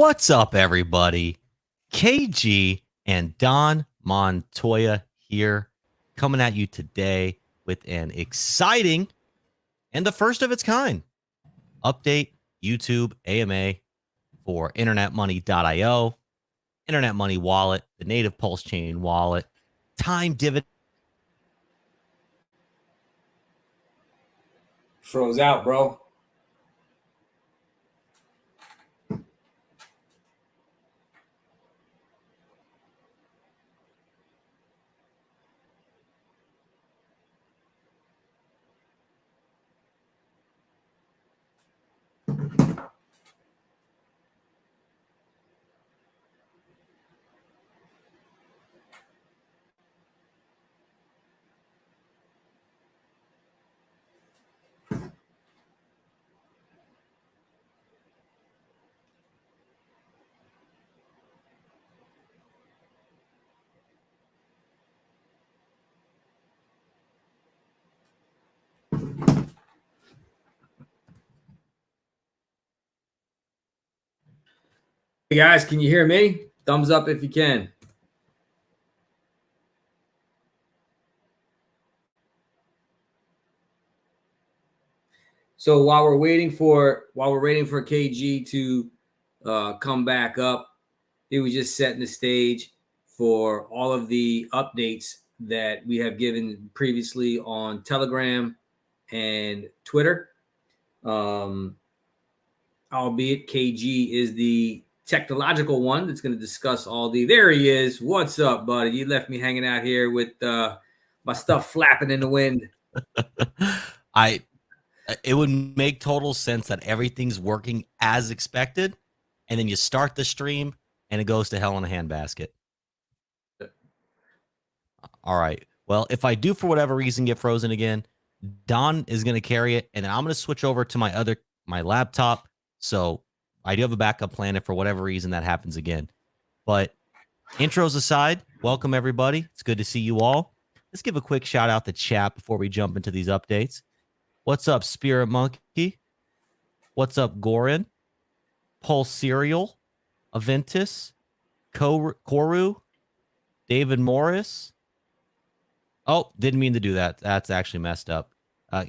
What's up, everybody? KG and Don Montoya here, coming at you today with an exciting and the first of its kind update YouTube AMA for InternetMoney.io, Internet Money Wallet, the native PulseChain wallet, time dividend. Froze out, bro. Hey guys, can you hear me? Thumbs up if you can. So while we're waiting for KG to come back up, he was just setting the stage for all of the updates that we have given previously on Telegram and Twitter. Albeit KG is the technological one that's going to discuss all the. There he is. What's up, buddy? You left me hanging out here with my stuff flapping in the wind. It would make total sense that everything's working as expected, and then you start the stream and it goes to hell in a handbasket. All right. Well, if I do for whatever reason get frozen again, Don is going to carry it, and then I'm going to switch over to my laptop. So I do have a backup plan if for whatever reason that happens again. But intros aside, welcome everybody. It's good to see you all. Let's give a quick shout out to chat before we jump into these updates. What's up, Spirit Monkey? What's up, Gorin? Pulse Serial, Aventus, Koru, David Morris. Oh, didn't mean to do that. That's actually messed up.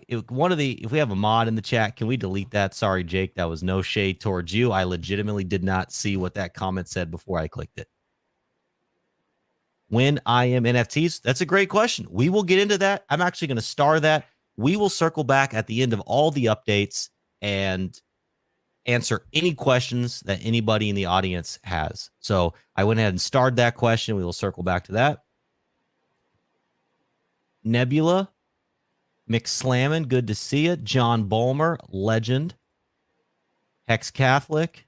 If we have a mod in the chat, can we delete that? Sorry, Jake, that was no shade towards you. I legitimately did not see what that comment said before I clicked it. When I am NFTs, that's a great question. We will get into that. I'm actually going to star that. We will circle back at the end of all the updates and answer any questions that anybody in the audience has. So I went ahead and starred that question. We will circle back to that. Nebula, McSlammin, good to see you. John Bulmer, legend. Hex Catholic.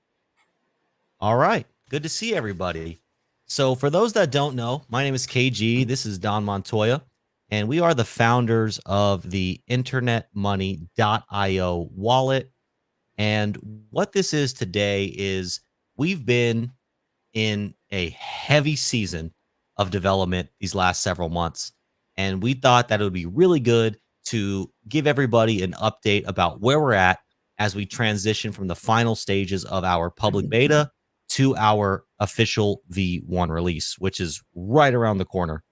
All right, good to see everybody. So for those that don't know, my name is KG. This is Don Montoya, and we are the founders of the InternetMoney.io wallet. And what this is today is we've been in a heavy season of development these last several months. And we thought that it would be really good to give everybody an update about where we're at as we transition from the final stages of our public beta to our official V1 release, which is right around the corner.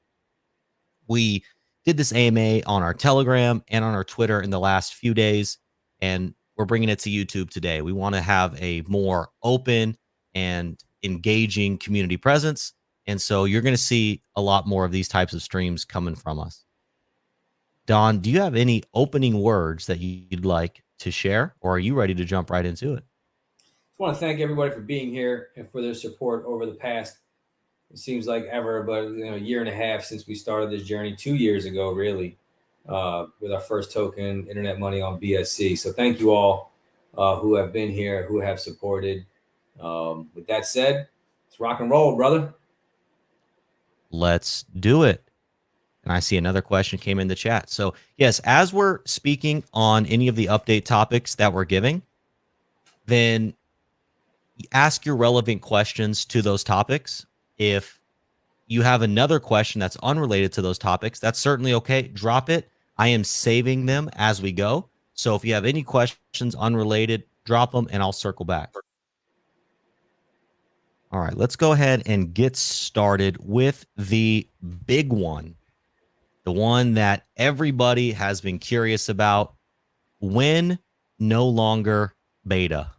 We did this AMA on our Telegram and on our Twitter in the last few days, and we're bringing it to YouTube today. We want to have a more open and engaging community presence. And so you're going to see a lot more of these types of streams coming from us. Don, do you have any opening words that you'd like to share, or are you ready to jump right into it? I want to thank everybody for being here and for their support over the past, it seems like ever, but a year and a half since we started this journey, 2 years ago, really, with our first token, Internet Money on BSC. So thank you all who have been here, who have supported. With that said, let's rock and roll, brother. Let's do it. And I see another question came in the chat. So yes, as we're speaking on any of the update topics that we're giving, then ask your relevant questions to those topics. If you have another question that's unrelated to those topics, that's certainly okay. Drop it. I am saving them as we go. So if you have any questions unrelated, drop them and I'll circle back. All right, let's go ahead and get started with the big one, the one that everybody has been curious about. When no longer beta?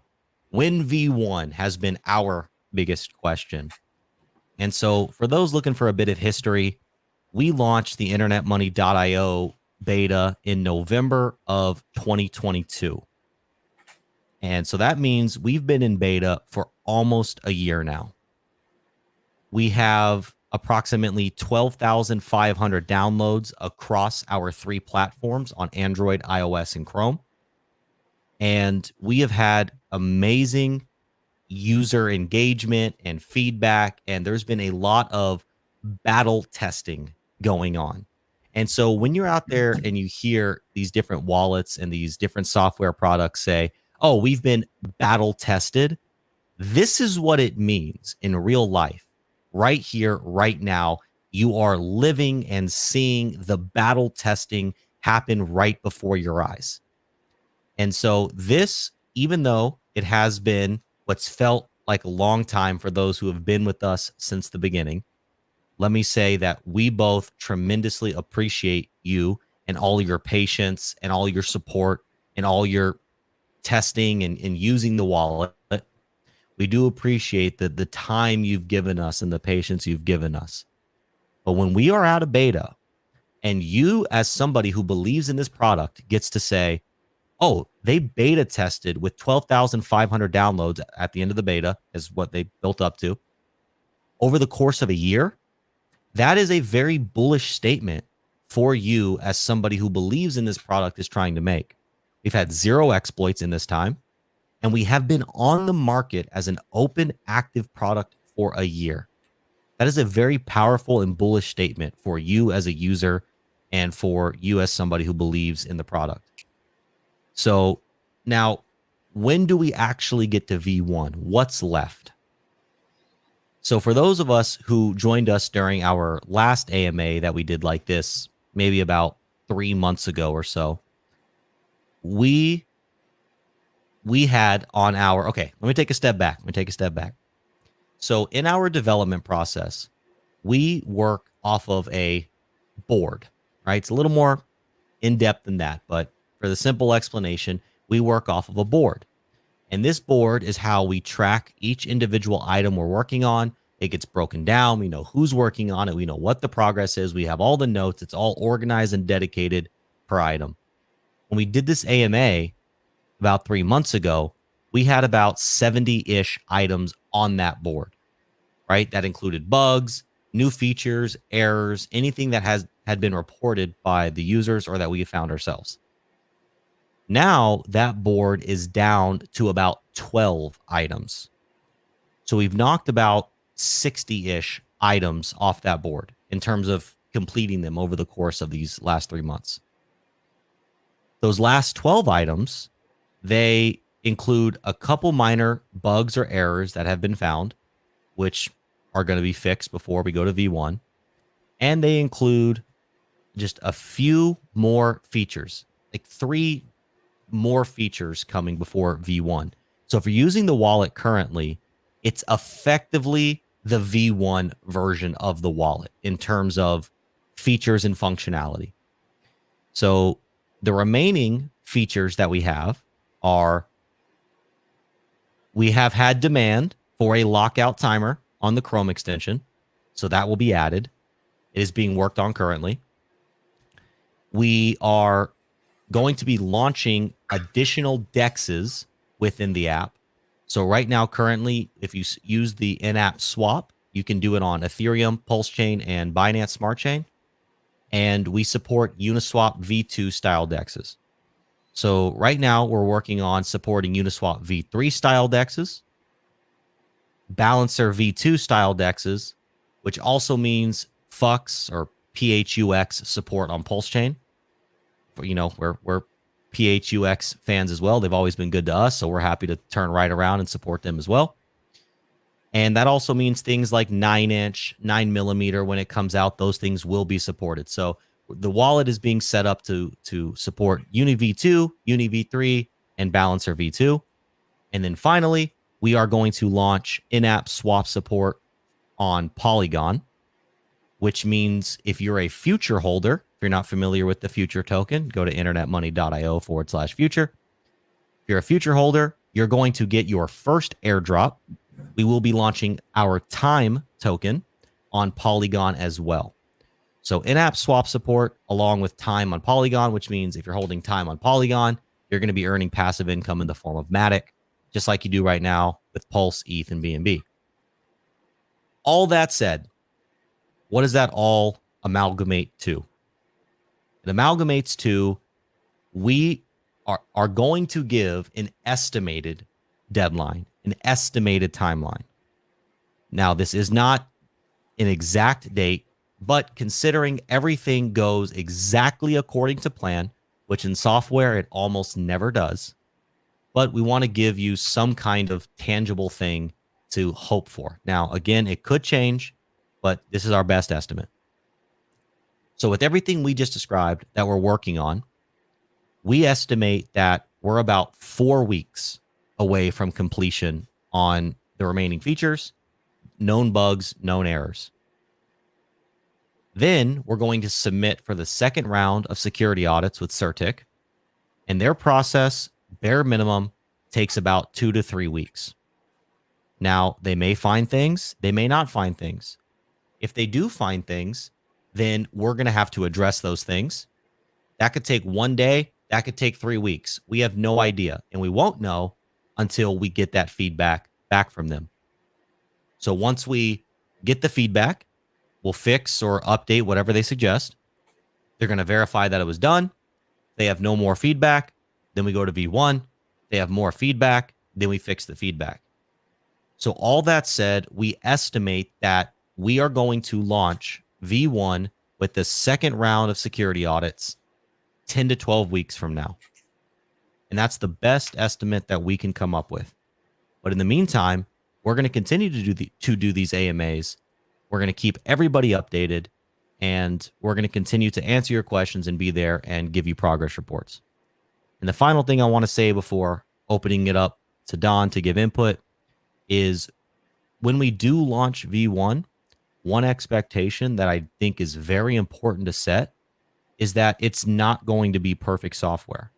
When V1 has been our biggest question. And so for those looking for a bit of history, we launched the internetmoney.io beta in November of 2022. And so that means we've been in beta for almost a year now. We have approximately 12,500 downloads across our 3 platforms on Android, iOS, and Chrome. And we have had amazing user engagement and feedback, and there's been a lot of battle testing going on. And so when you're out there and you hear these different wallets and these different software products say, oh, we've been battle tested, this is what it means in real life. Right here, right now, you are living and seeing the battle testing happen right before your eyes. And so this, even though it has been what's felt like a long time for those who have been with us since the beginning, let me say that we both tremendously appreciate you and all your patience and all your support and all your testing and using the wallet. We do appreciate the time you've given us and the patience you've given us. But when we are out of beta and you, as somebody who believes in this product, gets to say, oh, they beta tested with 12,500 downloads at the end of the beta, is what they built up to, over the course of a year, that is a very bullish statement for you as somebody who believes in this product is trying to make. We've had 0 exploits in this time, and we have been on the market as an open, active product for a year. That is a very powerful and bullish statement for you as a user and for you as somebody who believes in the product. So now, when do we actually get to V1? What's left? So for those of us who joined us during our last AMA that we did like this, maybe about 3 months ago or so, we had on our, okay, let me take a step back. So in our development process, we work off of a board, right? It's a little more in-depth than that, but for the simple explanation, we work off of a board. And this board is how we track each individual item we're working on. It gets broken down. We know who's working on it. We know what the progress is. We have all the notes. It's all organized and dedicated per item. When we did this AMA about 3 months ago, we had about 70-ish items on that board, right? That included bugs, new features, errors, anything that had been reported by the users or that we found ourselves. Now that board is down to about 12 items. So we've knocked about 60-ish items off that board in terms of completing them over the course of these last 3 months. Those last 12 items, they include a couple minor bugs or errors that have been found, which are going to be fixed before we go to V1. And they include just a few more features, like 3 more features coming before V1. So if you're using the wallet currently, it's effectively the V1 version of the wallet in terms of features and functionality. So the remaining features that we have are, we have had demand for a lockout timer on the Chrome extension. So that will be added. It is being worked on currently. We are going to be launching additional dexes within the app. So right now, currently, if you use the in-app swap, you can do it on Ethereum, PulseChain, and Binance Smart Chain. And we support Uniswap V2 style dexes. So right now, we're working on supporting Uniswap V3 style dexes, Balancer V2 style dexes, which also means FUX or PHUX support on PulseChain. We're PHUX fans as well. They've always been good to us, so we're happy to turn right around and support them as well. And that also means things like 9-inch, 9mm when it comes out, those things will be supported. So the wallet is being set up to support Uni V2, Uni V3, and Balancer V2. And then finally, we are going to launch in-app swap support on Polygon, which means if you're a future holder, if you're not familiar with the future token, go to internetmoney.io/future. If you're a future holder, you're going to get your first airdrop. We will be launching our time token on Polygon as well. So in-app swap support along with time on Polygon, which means if you're holding time on Polygon, you're going to be earning passive income in the form of Matic, just like you do right now with Pulse, ETH, and BNB. All that said, what does that all amalgamate to? It amalgamates to we are going to give an estimated deadline, an estimated timeline. Now, this is not an exact date, but considering everything goes exactly according to plan, which in software it almost never does, but we want to give you some kind of tangible thing to hope for. Now, again, it could change, but this is our best estimate. So with everything we just described that we're working on, we estimate that we're about 4 weeks away from completion on the remaining features, known bugs, known errors. Then we're going to submit for the second round of security audits with Certic, and their process, bare minimum, takes about 2 to 3 weeks. Now, they may find things, they may not find things. If they do find things, then we're going to have to address those things. That could take 1 day, that could take 3 weeks. We have no idea, and we won't know until we get that feedback back from them. So once we get the feedback, we'll fix or update whatever they suggest. They're going to verify that it was done. They have no more feedback. Then we go to V1. They have more feedback. Then we fix the feedback. So all that said, we estimate that we are going to launch V1 with the second round of security audits 10 to 12 weeks from now. And that's the best estimate that we can come up with. But in the meantime, we're going to continue to do these AMAs. We're going to keep everybody updated, and we're going to continue to answer your questions and be there and give you progress reports. And the final thing I want to say before opening it up to Don to give input is when we do launch V1, one expectation that I think is very important to set is that it's not going to be perfect software.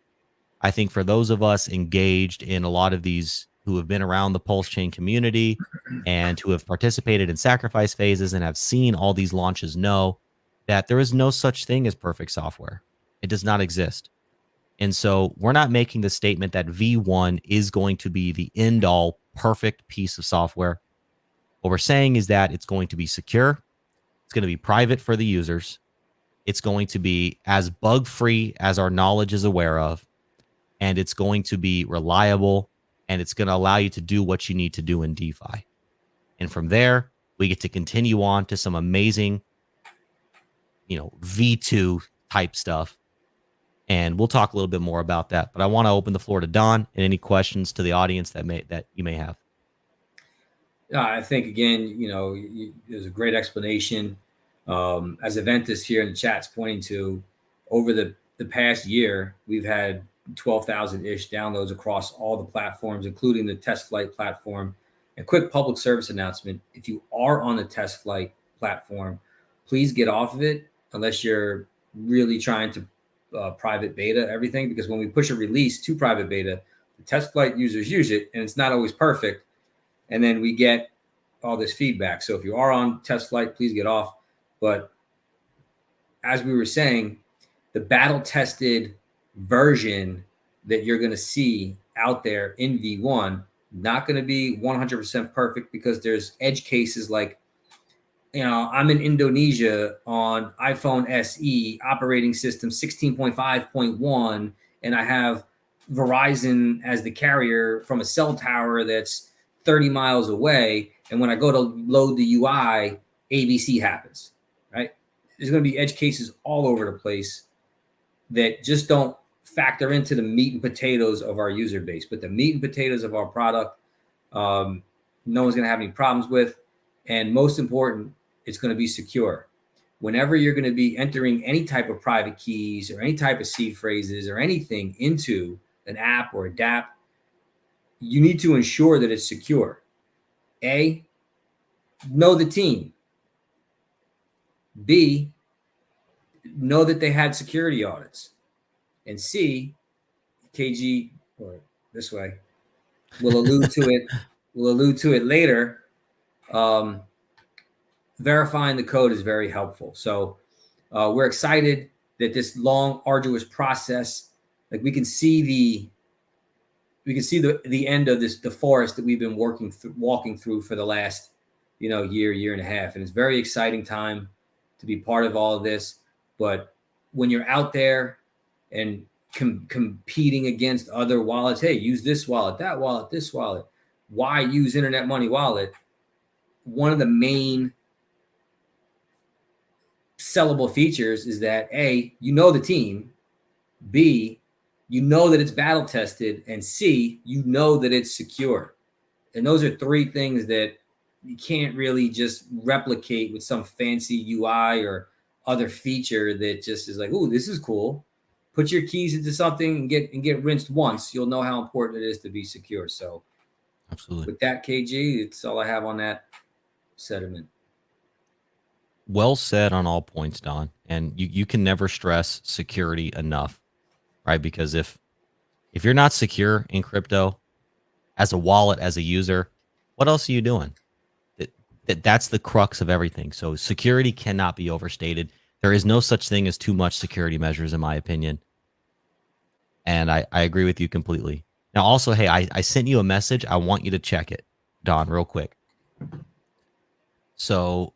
I think for those of us engaged in a lot of these who have been around the PulseChain community and who have participated in sacrifice phases and have seen all these launches know that there is no such thing as perfect software. It does not exist. And so we're not making the statement that V1 is going to be the end all perfect piece of software. What we're saying is that it's going to be secure. It's going to be private for the users. It's going to be as bug-free as our knowledge is aware of. And it's going to be reliable, and it's going to allow you to do what you need to do in DeFi. And from there, we get to continue on to some amazing, V2 type stuff. And we'll talk a little bit more about that. But I want to open the floor to Don and any questions to the audience that you may have. I think, again, there's a great explanation. As Aventus here in the chat's pointing to, over the past year, we've had 12,000-ish downloads across all the platforms, including the test flight platform. A quick public service announcement: if you are on the test flight platform, please get off of it unless you're really trying to private beta everything, because when we push a release to private beta, the test flight users use it, and it's not always perfect. And then we get all this feedback. So if you are on test flight, please get off. But as we were saying, the battle tested version that you're going to see out there in V1. Not going to be 100% perfect because there's edge cases like, I'm in Indonesia on iPhone SE operating system 16.5.1, and I have Verizon as the carrier from a cell tower that's 30 miles away. And when I go to load the UI, ABC happens, right? There's going to be edge cases all over the place that just don't factor into the meat and potatoes of our user base. But the meat and potatoes of our product, no one's going to have any problems with. And most important, it's going to be secure. Whenever you're going to be entering any type of private keys or any type of seed phrases or anything into an app or a DApp, you need to ensure that it's secure. A, know the team. B, know that they had security audits. And C, KG, or this way, will allude to it. We'll allude to it later. Verifying the code is very helpful. So we're excited that this long, arduous process, like we can see the end of the forest that we've been walking through for the last, year and a half. And it's a very exciting time to be part of all of this. But when you're out there and competing against other wallets, hey, use this wallet, that wallet, this wallet. Why use Internet Money Wallet? One of the main sellable features is that A, the team, B, that it's battle tested, and C, that it's secure. And those are three things that you can't really just replicate with some fancy UI or other feature that just is like, oh, this is cool. Put your keys into something and get rinsed once. You'll know how important it is to be secure. So Absolutely. With that, KG, it's all I have on that sediment. Well said on all points, Don. And you can never stress security enough, right? Because if you're not secure in crypto as a wallet, as a user, what else are you doing? That's the crux of everything. So security cannot be overstated. There is no such thing as too much security measures, in my opinion. And I agree with you completely. Now, also, hey, I sent you a message. I want you to check it, Don, real quick. So,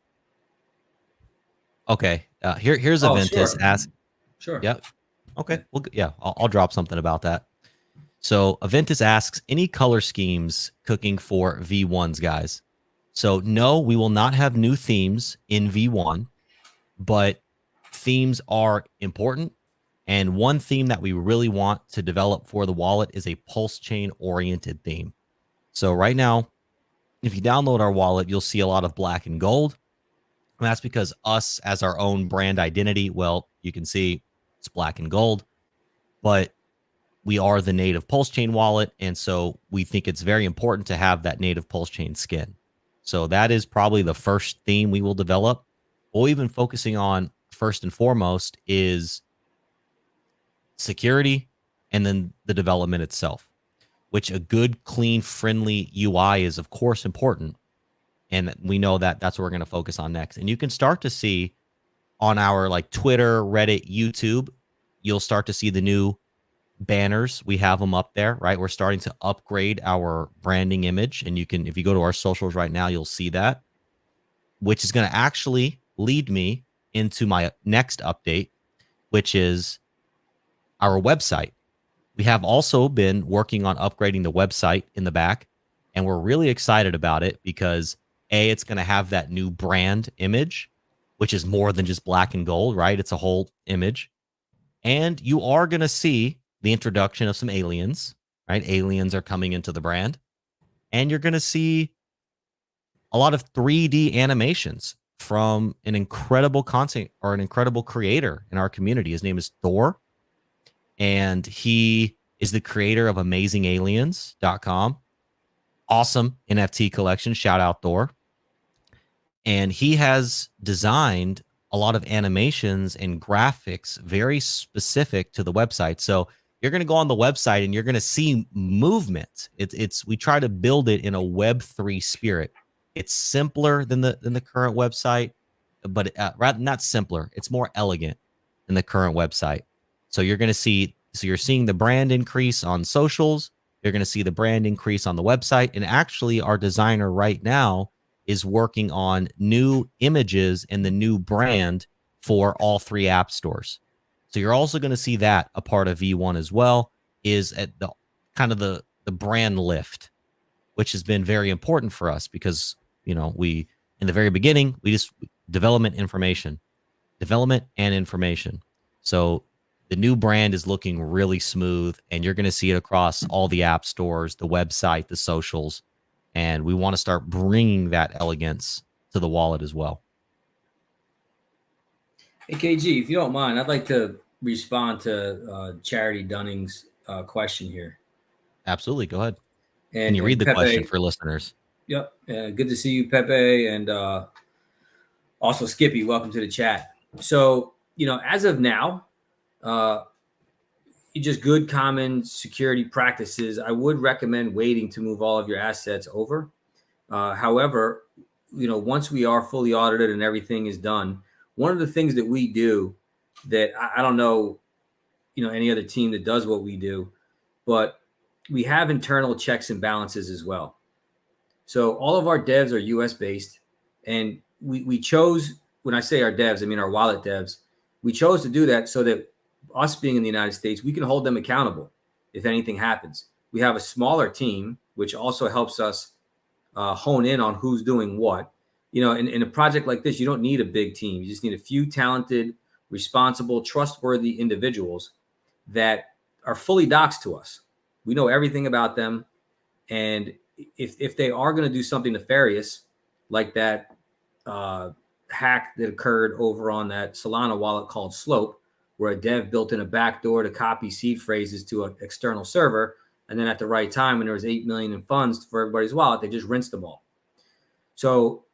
okay, here's Aventus. Sure. Ask. Sure. Yep. Okay. Well, yeah, I'll drop something about that. So Aventus asks, any color schemes cooking for V1s, guys? So no, we will not have new themes in V1, but themes are important. And one theme that we really want to develop for the wallet is a PulseChain oriented theme. So right now, if you download our wallet, you'll see a lot of black and gold. And that's because us as our own brand identity, well, you can see it's black and gold, but we are the native PulseChain wallet. And so we think it's very important to have that native PulseChain skin. So that is probably the first theme we will develop. What we've been focusing on first and foremost is security and then the development itself, which a good, clean, friendly UI is, of course, important. And we know that that's what we're going to focus on next. And you can start to see on our like Twitter, Reddit, YouTube, you'll start to see the new banners. We have them up there, right? We're starting to upgrade our branding image. And you can, if you go to our socials right now, you'll see that, which is going to actually lead me into my next update, which is our website. We have also been working on upgrading the website in the back, and we're really excited about it because A, it's going to have that new brand image, which is more than just black and gold, right? It's a whole image. And you are going to see the introduction of some aliens, right? Aliens are coming into the brand. And you're going to see a lot of 3D animations from an incredible content or an incredible creator in our community. His name is Thor, and he is the creator of AmazingAliens.com. Awesome NFT collection. Shout out Thor. And he has designed a lot of animations and graphics very specific to the website. So you're going to go on the website and you're going to see movement. We try to build it in a Web3 spirit. It's simpler than the current website, but rather not simpler. It's more elegant than the current website. So you're going to see So you're seeing the brand increase on socials. You're going to see the brand increase on the website. And actually, our designer right now is working on new images and the new brand for all 3 app stores. So you're also going to see that a part of V1 as well, is at the kind of the brand lift, which has been very important for us because, we, in the very beginning, we just development and information. So the new brand is looking really smooth, and you're going to see it across all the app stores, the website, the socials, and we want to start bringing that elegance to the wallet as well. Hey, KG, if you don't mind, I'd like to respond to Charity Dunning's question here. Absolutely. Go ahead. And Can you read the Pepe, question for listeners? Yep. Good to see you, Pepe. And also Skippy, welcome to the chat. So, as of now, just good common security practices, I would recommend waiting to move all of your assets over. However, once we are fully audited and everything is done, one of the things that we do that I don't know, any other team that does what we do, but we have internal checks and balances as well. So all of our devs are US based, and we chose, when I say our devs, I mean our wallet devs, we chose to do that so that us being in the United States, we can hold them accountable if anything happens. We have a smaller team, which also helps us hone in on who's doing what. In a project like this, you don't need a big team. You just need a few talented, responsible, trustworthy individuals that are fully doxed to us. We know everything about them. And if they are going to do something nefarious, like that hack that occurred over on that Solana wallet called Slope, where a dev built in a backdoor to copy seed phrases to an external server, and then at the right time, when there was 8 million in funds for everybody's wallet, they just rinsed them all. So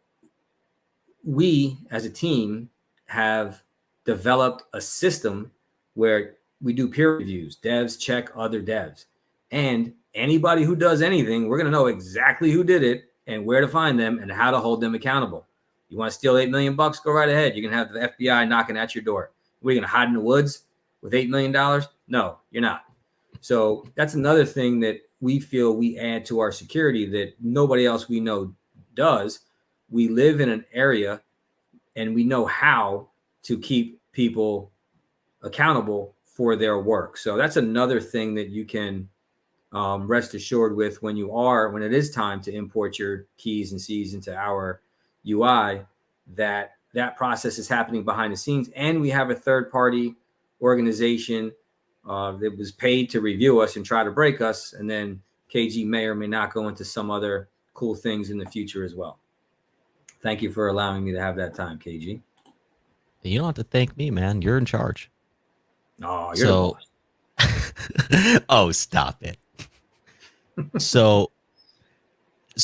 we, as a team, have developed a system where we do peer reviews. Devs check other devs. And anybody who does anything, we're going to know exactly who did it and where to find them and how to hold them accountable. You want to steal $8 million? Go right ahead. You can have the FBI knocking at your door. We're going to hide in the woods with $8 million? No, you're not. So that's another thing that we feel we add to our security that nobody else we know does. We live in an area and we know how to keep people accountable for their work. So that's another thing that you can rest assured with when it is time to import your keys and Cs into our UI, that process is happening behind the scenes. And we have a third-party organization that was paid to review us and try to break us. And then KG may or may not go into some other cool things in the future as well. Thank you for allowing me to have that time, KG. You don't have to thank me, man. You're in charge. Oh, you're the boss. Oh, stop it. So,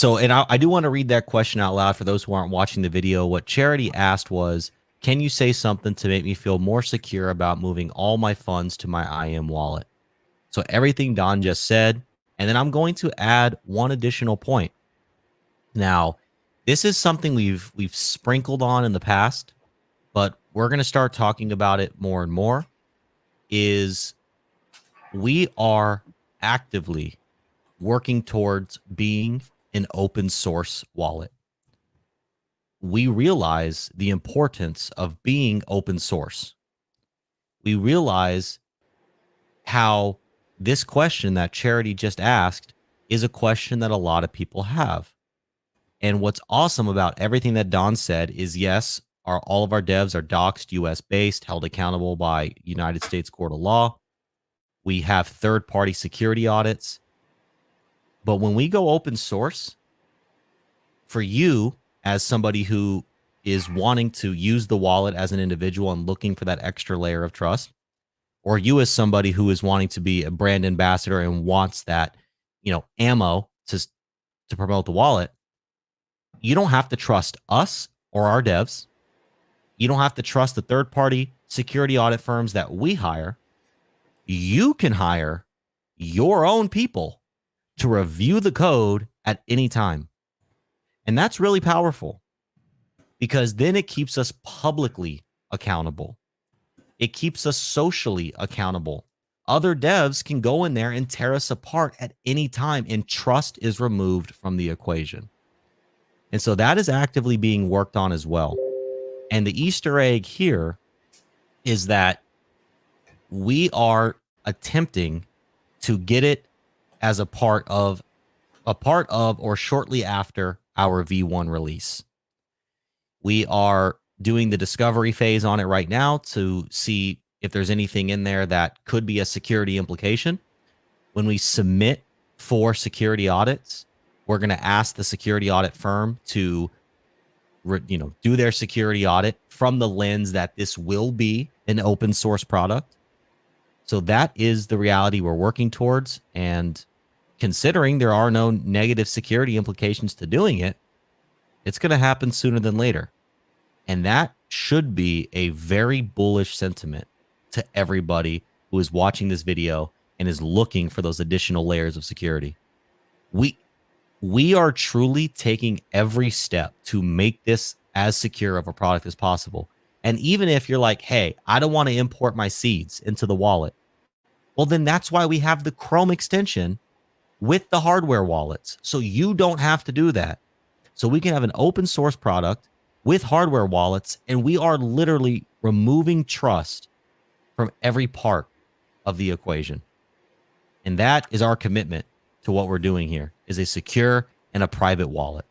and I do want to read that question out loud for those who aren't watching the video. What Charity asked was, can you say something to make me feel more secure about moving all my funds to my IM wallet? So everything Don just said, and then I'm going to add one additional point. Now, this is something we've sprinkled on in the past, but we're going to start talking about it more and more, is we are actively working towards being an open source wallet. We realize the importance of being open source. We realize how this question that Charity just asked is a question that a lot of people have. And what's awesome about everything that Don said is, yes, all of our devs are doxed, US based, held accountable by United States Court of Law. We have third-party security audits. But when we go open source, for you as somebody who is wanting to use the wallet as an individual and looking for that extra layer of trust, or you as somebody who is wanting to be a brand ambassador and wants that, ammo to promote the wallet, you don't have to trust us or our devs. You don't have to trust the third-party security audit firms that we hire. You can hire your own people to review the code at any time. And that's really powerful because then it keeps us publicly accountable. It keeps us socially accountable other devs can go in there and tear us apart at any time, and trust is removed from the equation. And so that is actively being worked on as well. And the Easter egg here is that we are attempting to get it as a part of or shortly after our V1 release. We are doing the discovery phase on it right now to see if there's anything in there that could be a security implication. When we submit for security audits, we're going to ask the security audit firm to do their security audit from the lens that this will be an open source product. So that is the reality we're working towards. And considering there are no negative security implications to doing it, it's going to happen sooner than later. And that should be a very bullish sentiment to everybody who is watching this video and is looking for those additional layers of security. We are truly taking every step to make this as secure of a product as possible. And even if you're like, hey, I don't want to import my seeds into the wallet, well, then that's why we have the Chrome extension with the hardware wallets. So you don't have to do that. So we can have an open source product with hardware wallets, and we are literally removing trust from every part of the equation. And that is our commitment to what we're doing here, is a secure and a private wallet.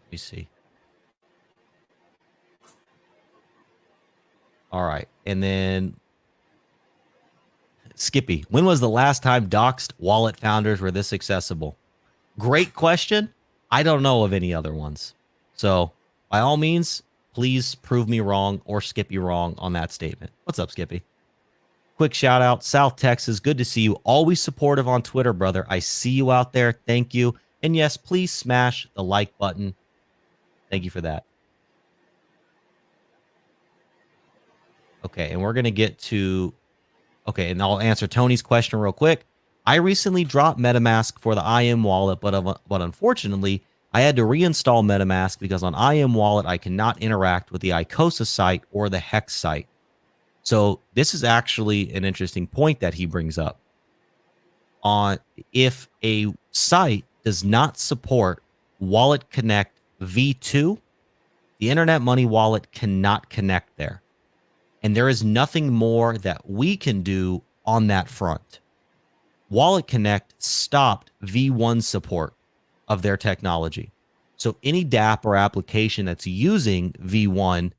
Let me see. All right. And then Skippy, when was the last time doxed wallet founders were this accessible? Great question. I don't know of any other ones. So by all means, please prove me wrong or Skippy wrong on that statement. What's up, Skippy? Quick shout out, South Texas. Good to see you. Always supportive on Twitter, brother. I see you out there. Thank you. And yes, please smash the like button. Thank you for that. Okay, and we're going to get to... Okay, and I'll answer Tony's question real quick. I recently dropped MetaMask for the IM wallet, but unfortunately, I had to reinstall MetaMask because on IM wallet, I cannot interact with the Icosa site or the Hex site. So this is actually an interesting point that he brings up. If a site does not support Wallet Connect V2, the Internet Money Wallet cannot connect there. And there is nothing more that we can do on that front. Wallet Connect stopped V1 support of their technology. So any dApp or application that's using V1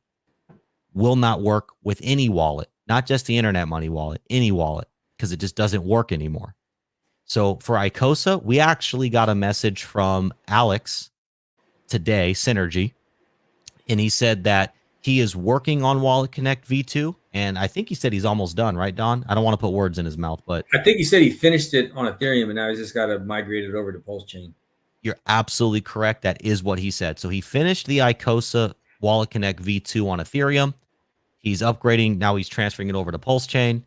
will not work with any wallet, not just the Internet Money Wallet, any wallet, because it just doesn't work anymore. So for Icosa, we actually got a message from Alex today, Synergy, and he said that he is working on Wallet Connect V2, and I think he said he's almost done, right, Don? I don't want to put words in his mouth, but I think he said he finished it on Ethereum, and now he's just got to migrate it over to PulseChain. You're absolutely correct. That is what he said. So he finished the Icosa Wallet Connect V2 on Ethereum. He's upgrading. Now he's transferring it over to PulseChain.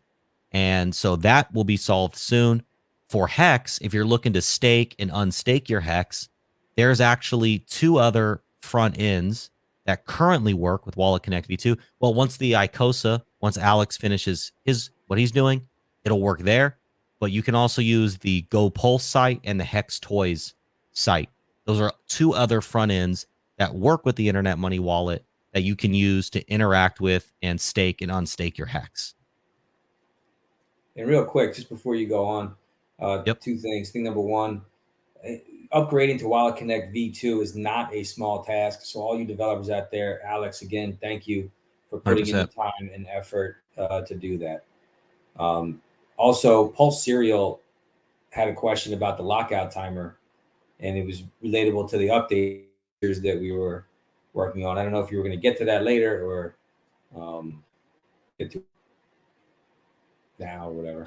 And so that will be solved soon. For Hex, if you're looking to stake and unstake your Hex, there's actually two other front ends that currently work with Wallet Connect V2. Well, once Alex finishes what he's doing, it'll work there. But you can also use the Go Pulse site and the Hex Toys site. Those are two other front ends that work with the Internet Money Wallet that you can use to interact with and stake and unstake your Hex. And real quick, just before you go on, two things. Thing number one, upgrading to Wallet Connect V2 is not a small task. So all you developers out there, Alex, again, thank you for putting 100%. in the time and effort to do that. Also, Pulse Serial had a question about the lockout timer, and it was relatable to the updates that we were working on. I don't know if you were going to get to that later or get to now or whatever.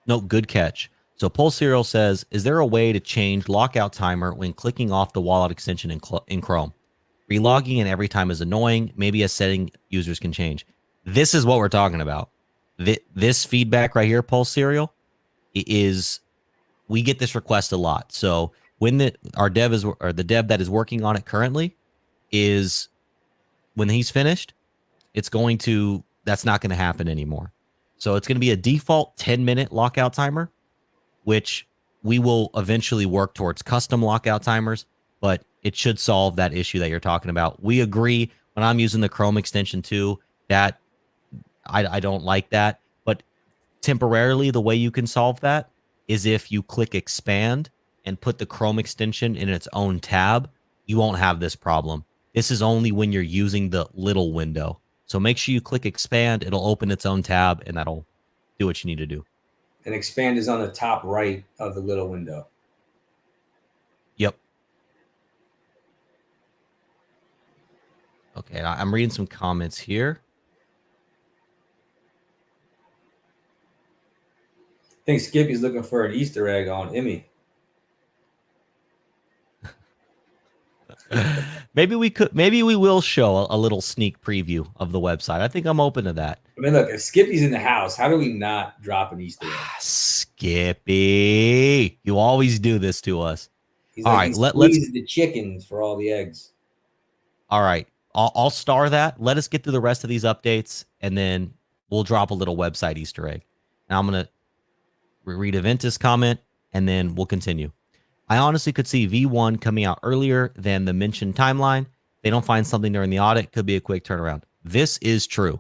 Nope. Good catch. So Pulse Serial says, is there a way to change lockout timer when clicking off the wallet extension in Chrome? Relogging in every time is annoying. Maybe a setting users can change. This is what we're talking about. This feedback right here, Pulse Serial, we get this request a lot. So when the dev that is working on it currently is, when he's finished, it's going to That's not going to happen anymore. So it's going to be a default 10-minute lockout timer, which we will eventually work towards custom lockout timers, but it should solve that issue that you're talking about. We agree when I'm using the Chrome extension too, that I don't like that. But temporarily, the way you can solve that is if you click expand and put the Chrome extension in its own tab, you won't have this problem. This is only when you're using the little window. So make sure you click expand. It'll open its own tab, and that'll do what you need to do. And expand is on the top right of the little window. Yep. Okay, I'm reading some comments here. I think Skippy's looking for an Easter egg on Emmy. Maybe we will show a little sneak preview of the website. I think I'm open to that. I mean, look, if Skippy's in the house, how do we not drop an Easter egg? Skippy, you always do this to us. He's all like, right, let's the chickens for all the eggs. All right, I'll star that. Let us get through the rest of these updates, and then we'll drop a little website Easter egg. And I'm gonna read Aventus comment, and then we'll continue. I honestly could see V1 coming out earlier than the mentioned timeline. They don't find something during the audit, could be a quick turnaround. This is true.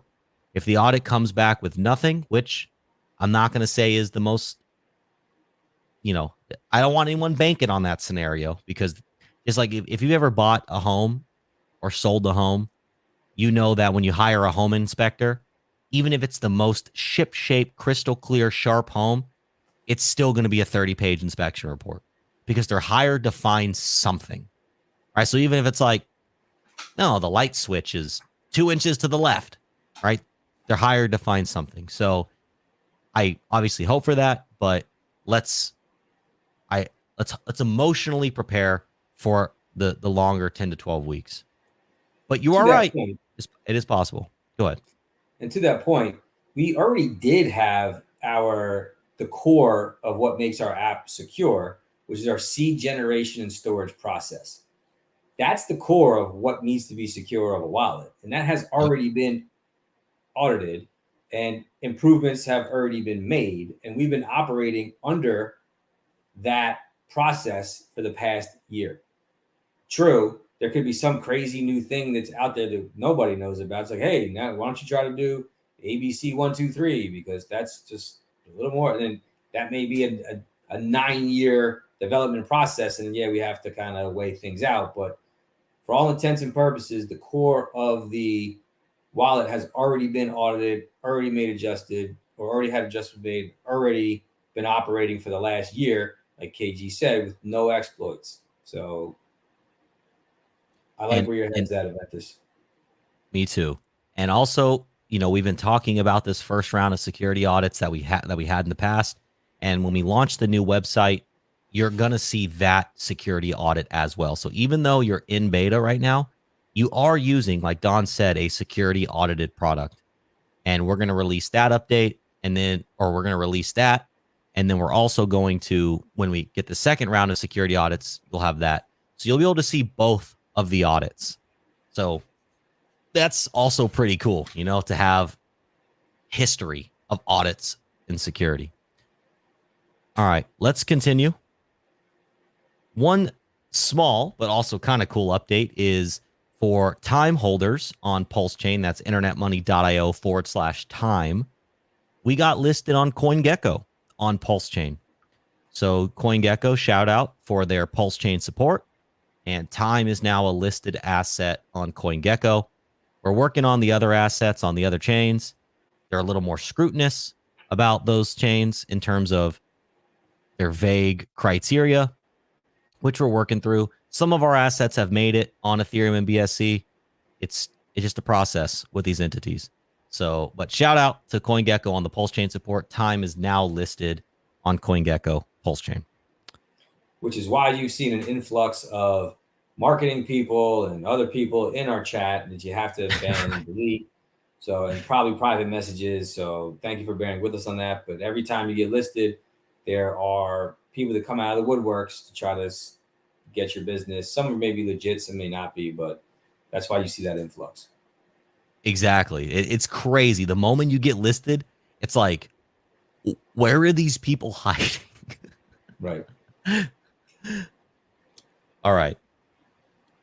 If the audit comes back with nothing, which I'm not going to say is the most, I don't want anyone banking on that scenario, because it's like if you've ever bought a home or sold a home, you know that when you hire a home inspector, even if it's the most ship-shape, crystal clear, sharp home, it's still going to be a 30-page inspection report, because they're hired to find something, right? So even if it's like, no, the light switch is 2 inches to the left, right? They're hired to find something. So I obviously hope for that, but let's emotionally prepare for the longer 10 to 12 weeks. But you are right. It is possible. Go ahead. And to that point, we already did have the core of what makes our app secure, which is our seed generation and storage process. That's the core of what needs to be secure of a wallet. And that has already been audited, and improvements have already been made. And we've been operating under that process for the past year. True, there could be some crazy new thing that's out there that nobody knows about. It's like, hey, now why don't you try to do ABC 1, 2, 3, because that's just a little more. And then that may be a 9-year development process. And yeah, we have to kind of weigh things out. But for all intents and purposes, the core of the wallet has already been audited, already made adjusted, or already had adjustments made, already been operating for the last year, like KG said, with no exploits. So I like where your head's at about this. Me too. And also, we've been talking about this first round of security audits that we had in the past. And when we launch the new website, you're going to see that security audit as well. So even though you're in beta right now, you are using, like Don said, a security audited product. And we're going to release that update, we're going to release that. And then we're also going to, when we get the second round of security audits, you'll have that. So you'll be able to see both of the audits. So that's also pretty cool, to have history of audits in security. All right, let's continue. One small but also kind of cool update is for time holders on PulseChain. That's internetmoney.io/time. We got listed on CoinGecko on PulseChain. So CoinGecko, shout out for their PulseChain support. And time is now a listed asset on CoinGecko. We're working on the other assets on the other chains. They're a little more scrutinous about those chains in terms of their vague criteria, which we're working through. Some of our assets have made it on Ethereum and BSC. It's just a process with these entities. So, but shout out to CoinGecko on the PulseChain support. Time is now listed on CoinGecko PulseChain. Which is why you've seen an influx of marketing people and other people in our chat that you have to ban and delete. So, and probably private messages. So thank you for bearing with us on that. But every time you get listed, there are people that come out of the woodworks to try to get your business. Some may be legit, some may not be, but that's why you see that influx. Exactly. It's crazy. The moment you get listed, it's like, where are these people hiding? Right. All right.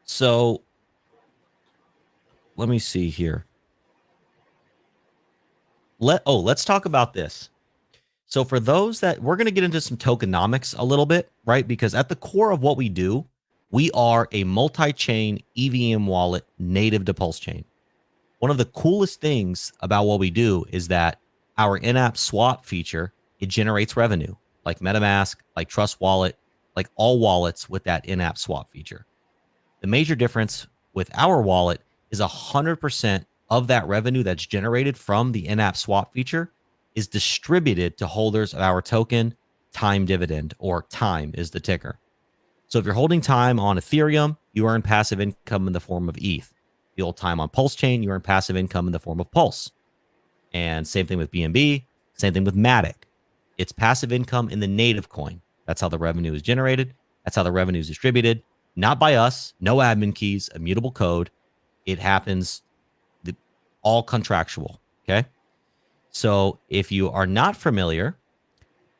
So let me see here. Let's talk about this. So for those that we're going to get into some tokenomics a little bit, right? Because at the core of what we do, we are a multi-chain EVM wallet native to PulseChain. One of the coolest things about what we do is that our in-app swap feature, it generates revenue, like MetaMask, like Trust Wallet, like all wallets with that in-app swap feature. The major difference with our wallet is 100% of that revenue that's generated from the in-app swap feature is distributed to holders of our token time dividend, or time is the ticker. So if you're holding time on Ethereum, you earn passive income in the form of ETH. If you hold time on PulseChain, you earn passive income in the form of Pulse. And same thing with BNB, same thing with Matic. It's passive income in the native coin. That's how the revenue is generated. That's how the revenue is distributed. Not by us, no admin keys, immutable code. It happens all contractual. Okay. So if you are not familiar,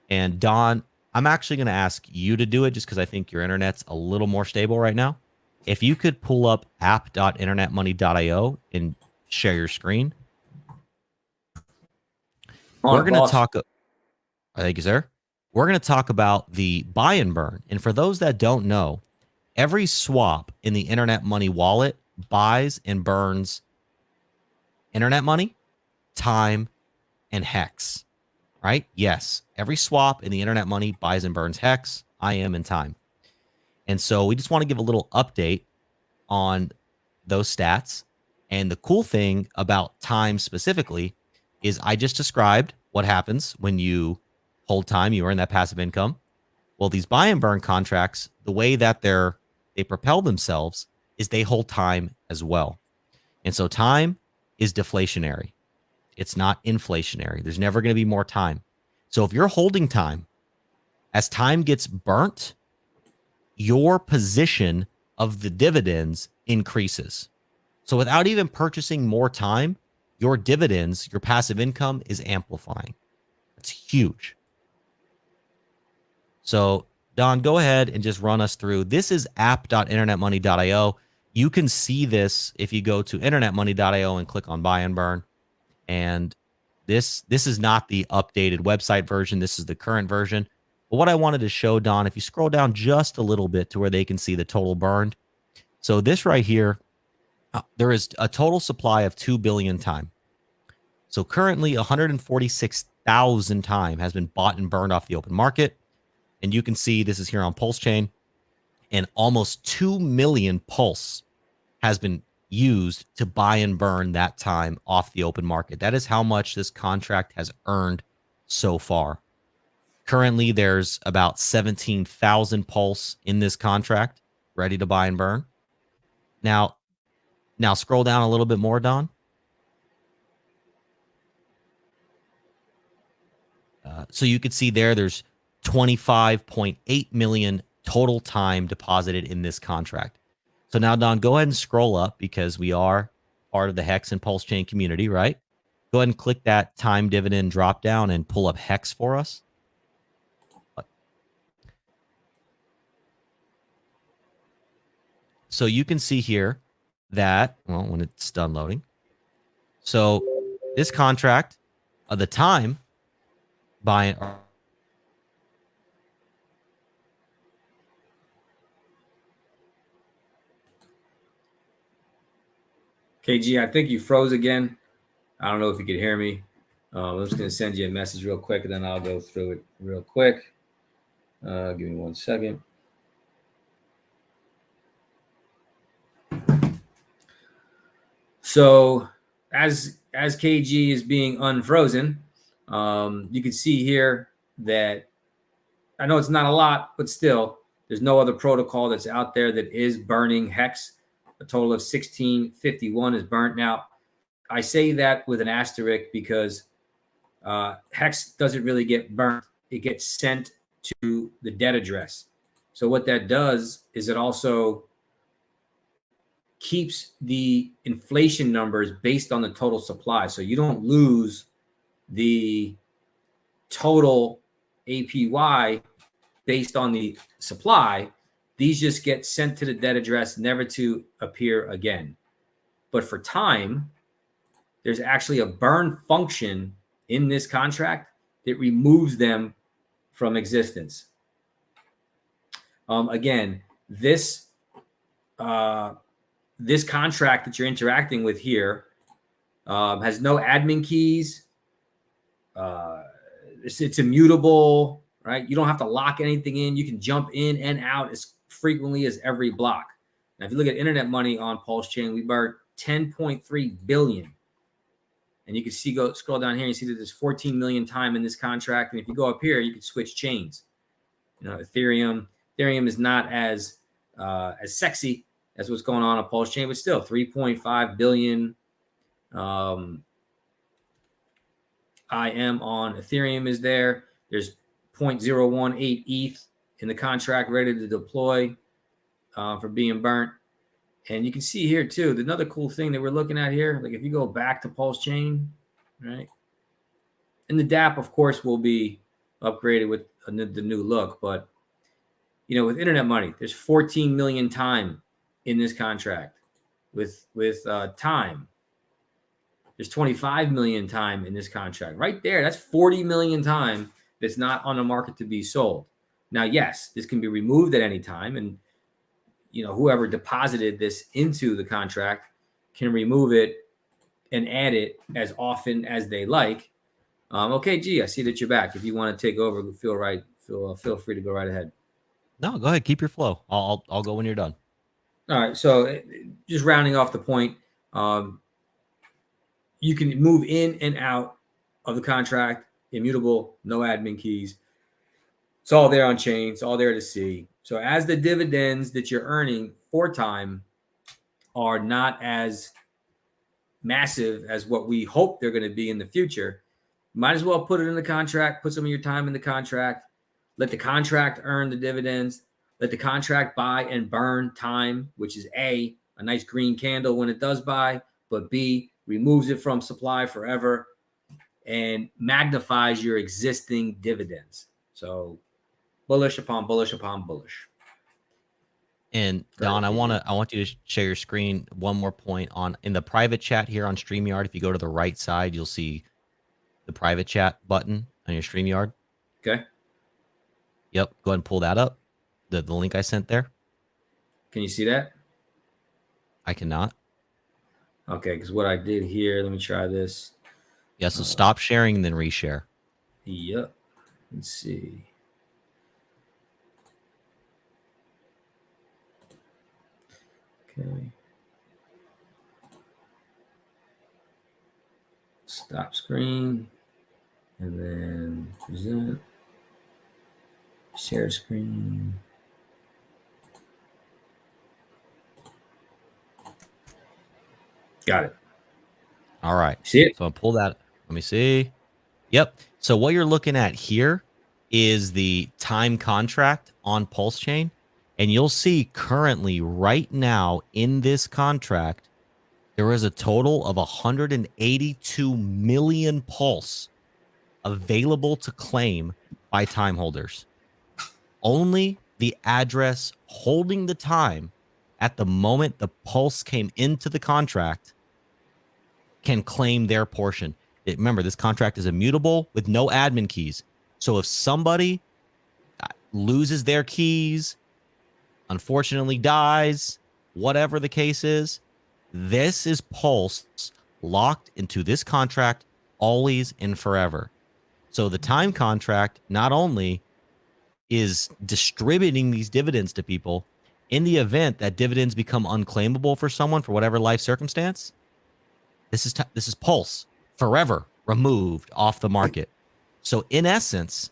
and Don, I'm actually going to ask you to do it just because I think your internet's a little more stable right now. If you could pull up app.internetmoney.io and share your screen, we're going to talk. Thank you, sir. We're going to talk about the buy and burn. And for those that don't know, every swap in the Internet Money wallet buys and burns Internet Money, time, and Hex, right? Yes, every swap in the Internet Money buys and burns Hex, IM, and time. And so we just want to give a little update on those stats. And the cool thing about time specifically is I just described what happens when you hold time, you earn that passive income. Well, these buy and burn contracts, the way that they propel themselves is they hold time as well. And so time is deflationary. It's not inflationary. There's never going to be more time. So if you're holding time, as time gets burnt, your position of the dividends increases. So without even purchasing more time, your dividends, your passive income is amplifying. It's huge. So Don, go ahead and just run us through. This is app.internetmoney.io. You can see this if you go to internetmoney.io and click on buy and burn. And this is not the updated website version. This is the current version. But what I wanted to show, Don, if you scroll down just a little bit to where they can see the total burned. So this right here, there is a total supply of 2 billion time. So currently 146,000 time has been bought and burned off the open market. And you can see this is here on PulseChain, and almost 2 million Pulse has been used to buy and burn that time off the open market. That is how much this contract has earned so far. Currently, there's about 17,000 Pulse in this contract ready to buy and burn. Now scroll down a little bit more, Don. So you can see there's 25.8 million total time deposited in this contract. So now, Don, go ahead and scroll up because we are part of the Hex and PulseChain community, right? Go ahead and click that time dividend drop down and pull up Hex for us. So you can see here that, well, when it's done loading. So this contract, the time buying. KG, I think you froze again. I don't know if you could hear me. I'm just going to send you a message real quick, and then I'll go through it real quick. Give me 1 second. So as KG is being unfrozen, you can see here that I know it's not a lot, but still, there's no other protocol that's out there that is burning Hex. A total of 1651 is burnt. Now, I say that with an asterisk because Hex doesn't really get burnt. It gets sent to the debt address. So what that does is it also keeps the inflation numbers based on the total supply. So you don't lose the total APY based on the supply. These just get sent to the debt address, never to appear again. But for time, there's actually a burn function in this contract that removes them from existence. Again, this this contract that you're interacting with here has no admin keys. It's immutable, right? You don't have to lock anything in. You can jump in and out as frequently as every block. Now, if you look at internet money on PulseChain, we burned 10.3 billion. And you can see, scroll down here, and you see that there's 14 million time in this contract. And if you go up here, you can switch chains. You know, Ethereum is not as sexy as what's going on PulseChain, but still 3.5 billion. IM on Ethereum is there. There's 0.018 ETH in the contract ready to deploy for being burnt. And you can see here too, another cool thing that we're looking at here, like if you go back to PulseChain, right? And the DApp, of course, will be upgraded with the new look. But, you know, with internet money, there's 14 million time in this contract. With time, there's 25 million time in this contract. Right there, that's 40 million time that's not on the market to be sold. Now, yes, this can be removed at any time. And, you know, whoever deposited this into the contract can remove it and add it as often as they like. Okay, G, I see that you're back. If you want to take over, feel free to go right ahead. No, go ahead. Keep your flow. I'll go when you're done. All right. So just rounding off the point, you can move in and out of the contract, immutable, no admin keys. It's all there on chain. It's all there to see. So as the dividends that you're earning for time are not as massive as what we hope they're going to be in the future, might as well put it in the contract, put some of your time in the contract, let the contract earn the dividends, let the contract buy and burn time, which is a nice green candle when it does buy, but B, removes it from supply forever and magnifies your existing dividends. So bullish upon bullish upon bullish. And Don, I want you to share your screen. One more point in the private chat here on StreamYard. If you go to the right side, you'll see the private chat button on your StreamYard. Okay. Yep. Go ahead and pull that up. The link I sent there. Can you see that? I cannot. Okay, because what I did here, let me try this. Yeah, so stop sharing and then reshare. Yep. Let's see. Okay. Stop screen. And then present. Share screen. Got it. All right. See it? So I'll pull that. Let me see. Yep. So what you're looking at here is the time contract on PulseChain. And you'll see currently right now in this contract, there is a total of 182 million pulse available to claim by time holders. Only the address holding the time at the moment the pulse came into the contract can claim their portion. Remember, this contract is immutable with no admin keys. So if somebody loses their keys, unfortunately dies, whatever the case is, this is Pulse locked into this contract always and forever. So the time contract not only is distributing these dividends to people in the event that dividends become unclaimable for someone for whatever life circumstance, this is Pulse forever removed off the market. So in essence,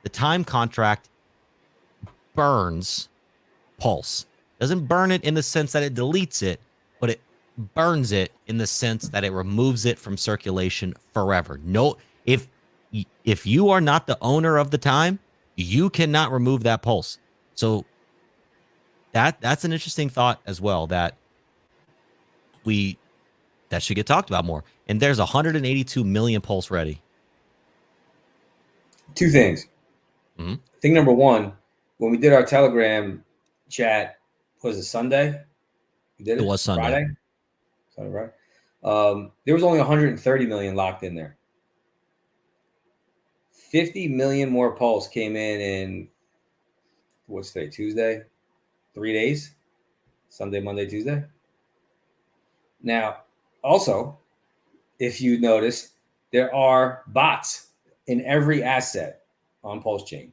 the time contract burns Pulse. Doesn't burn it in the sense that it deletes it, but it burns it in the sense that it removes it from circulation forever. No, if you are not the owner of the time, you cannot remove that Pulse. So that's an interesting thought as well, that that should get talked about more. And there's 182 million Pulse ready. Two things. Mm-hmm. Thing number one, when we did our Telegram chat, was it Sunday? We did it? It was Sunday. Sunday, right? There was only 130 million locked in there. 50 million more Pulse came in what's today? Tuesday? 3 days? Sunday, Monday, Tuesday. Now, also, if you notice, there are bots in every asset on PulseChain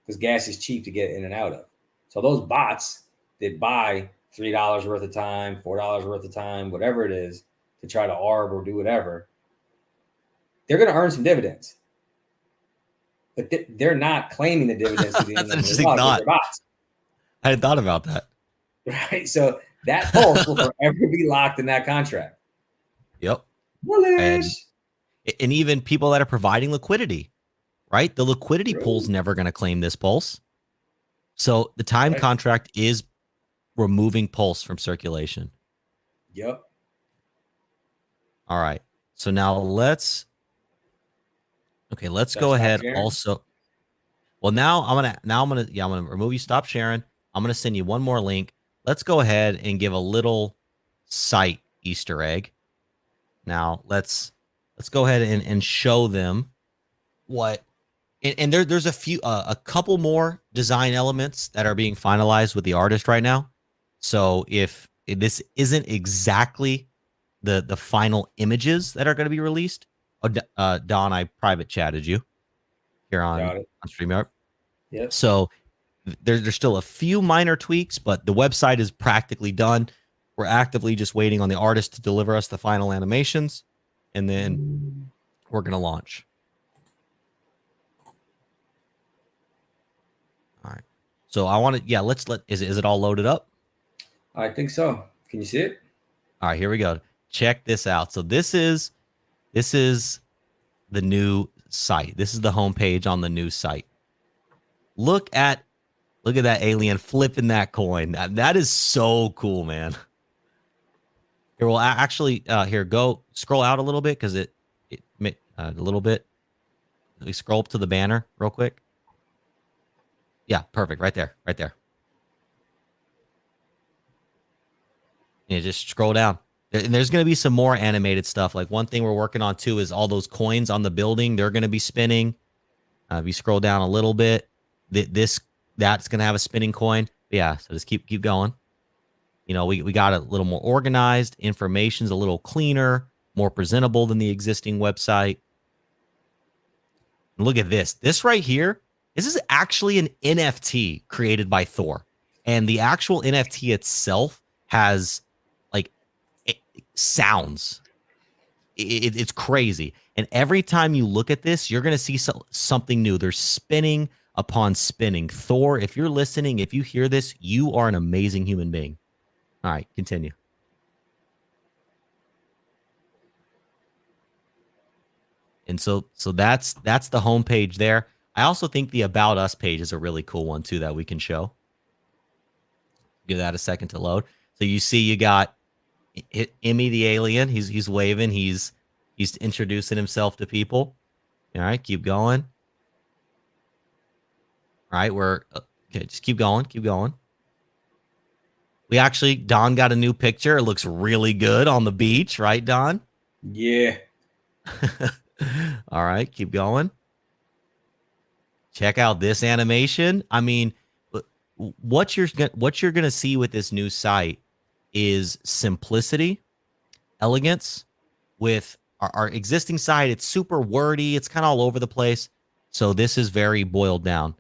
because gas is cheap to get in and out of. So those bots that buy $3 worth of time, $4 worth of time, whatever it is, to try to arb or do whatever, they're going to earn some dividends. But they're not claiming the dividends to the That's end an of the interesting thought. they're bots. I hadn't thought about that. Right. So that Pulse will forever be locked in that contract. Yep. Bullish. And even people that are providing liquidity, right? The liquidity pool's never going to claim this Pulse. So the time contract is removing Pulse from circulation. Yep. All right. So now let's go ahead sharing? also. Well, now I'm gonna remove you. Stop sharing. I'm gonna send you one more link. Let's go ahead and give a little site Easter egg. Now let's go ahead and show them what. And there's a couple more design elements that are being finalized with the artist right now. So if this isn't exactly the final images that are going to be released, Don, I private chatted you here on StreamYard. Yep. So there's still a few minor tweaks, but the website is practically done. We're actively just waiting on the artist to deliver us the final animations, and then we're going to launch. All right. So I want to, is it all loaded up? I think so. Can you see it? All right, here we go. Check this out. So this is the new site. This is the homepage on the new site. Look at that alien flipping that coin. That is so cool, man. Here, we'll actually go scroll out a little bit because it a little bit. We scroll up to the banner real quick. Yeah, perfect. Right there. Yeah, just scroll down. And there's going to be some more animated stuff. Like one thing we're working on too is all those coins on the building. They're going to be spinning. If you scroll down a little bit, that's going to have a spinning coin. But yeah, so just keep going. You know, we got a little more organized. Information's a little cleaner, more presentable than the existing website. And look at this. This right here. This is actually an NFT created by Thor. And the actual NFT itself has sounds. It's crazy. And every time you look at this, you're going to see something new. There's spinning upon spinning. Thor, if you're listening, if you hear this, you are an amazing human being. All right, continue. And so that's the homepage there. I also think the About Us page is a really cool one too that we can show. Give that a second to load. So you see you got Emmy the alien. He's waving. He's introducing himself to people. All right, keep going. All right, okay. Just keep going. We actually, Don got a new picture. It looks really good on the beach, right, Don? Yeah. All right, keep going. Check out this animation. I mean, what you're gonna see with this new site is simplicity, elegance. With our existing site, it's super wordy. It's kind of all over the place. So this is very boiled down.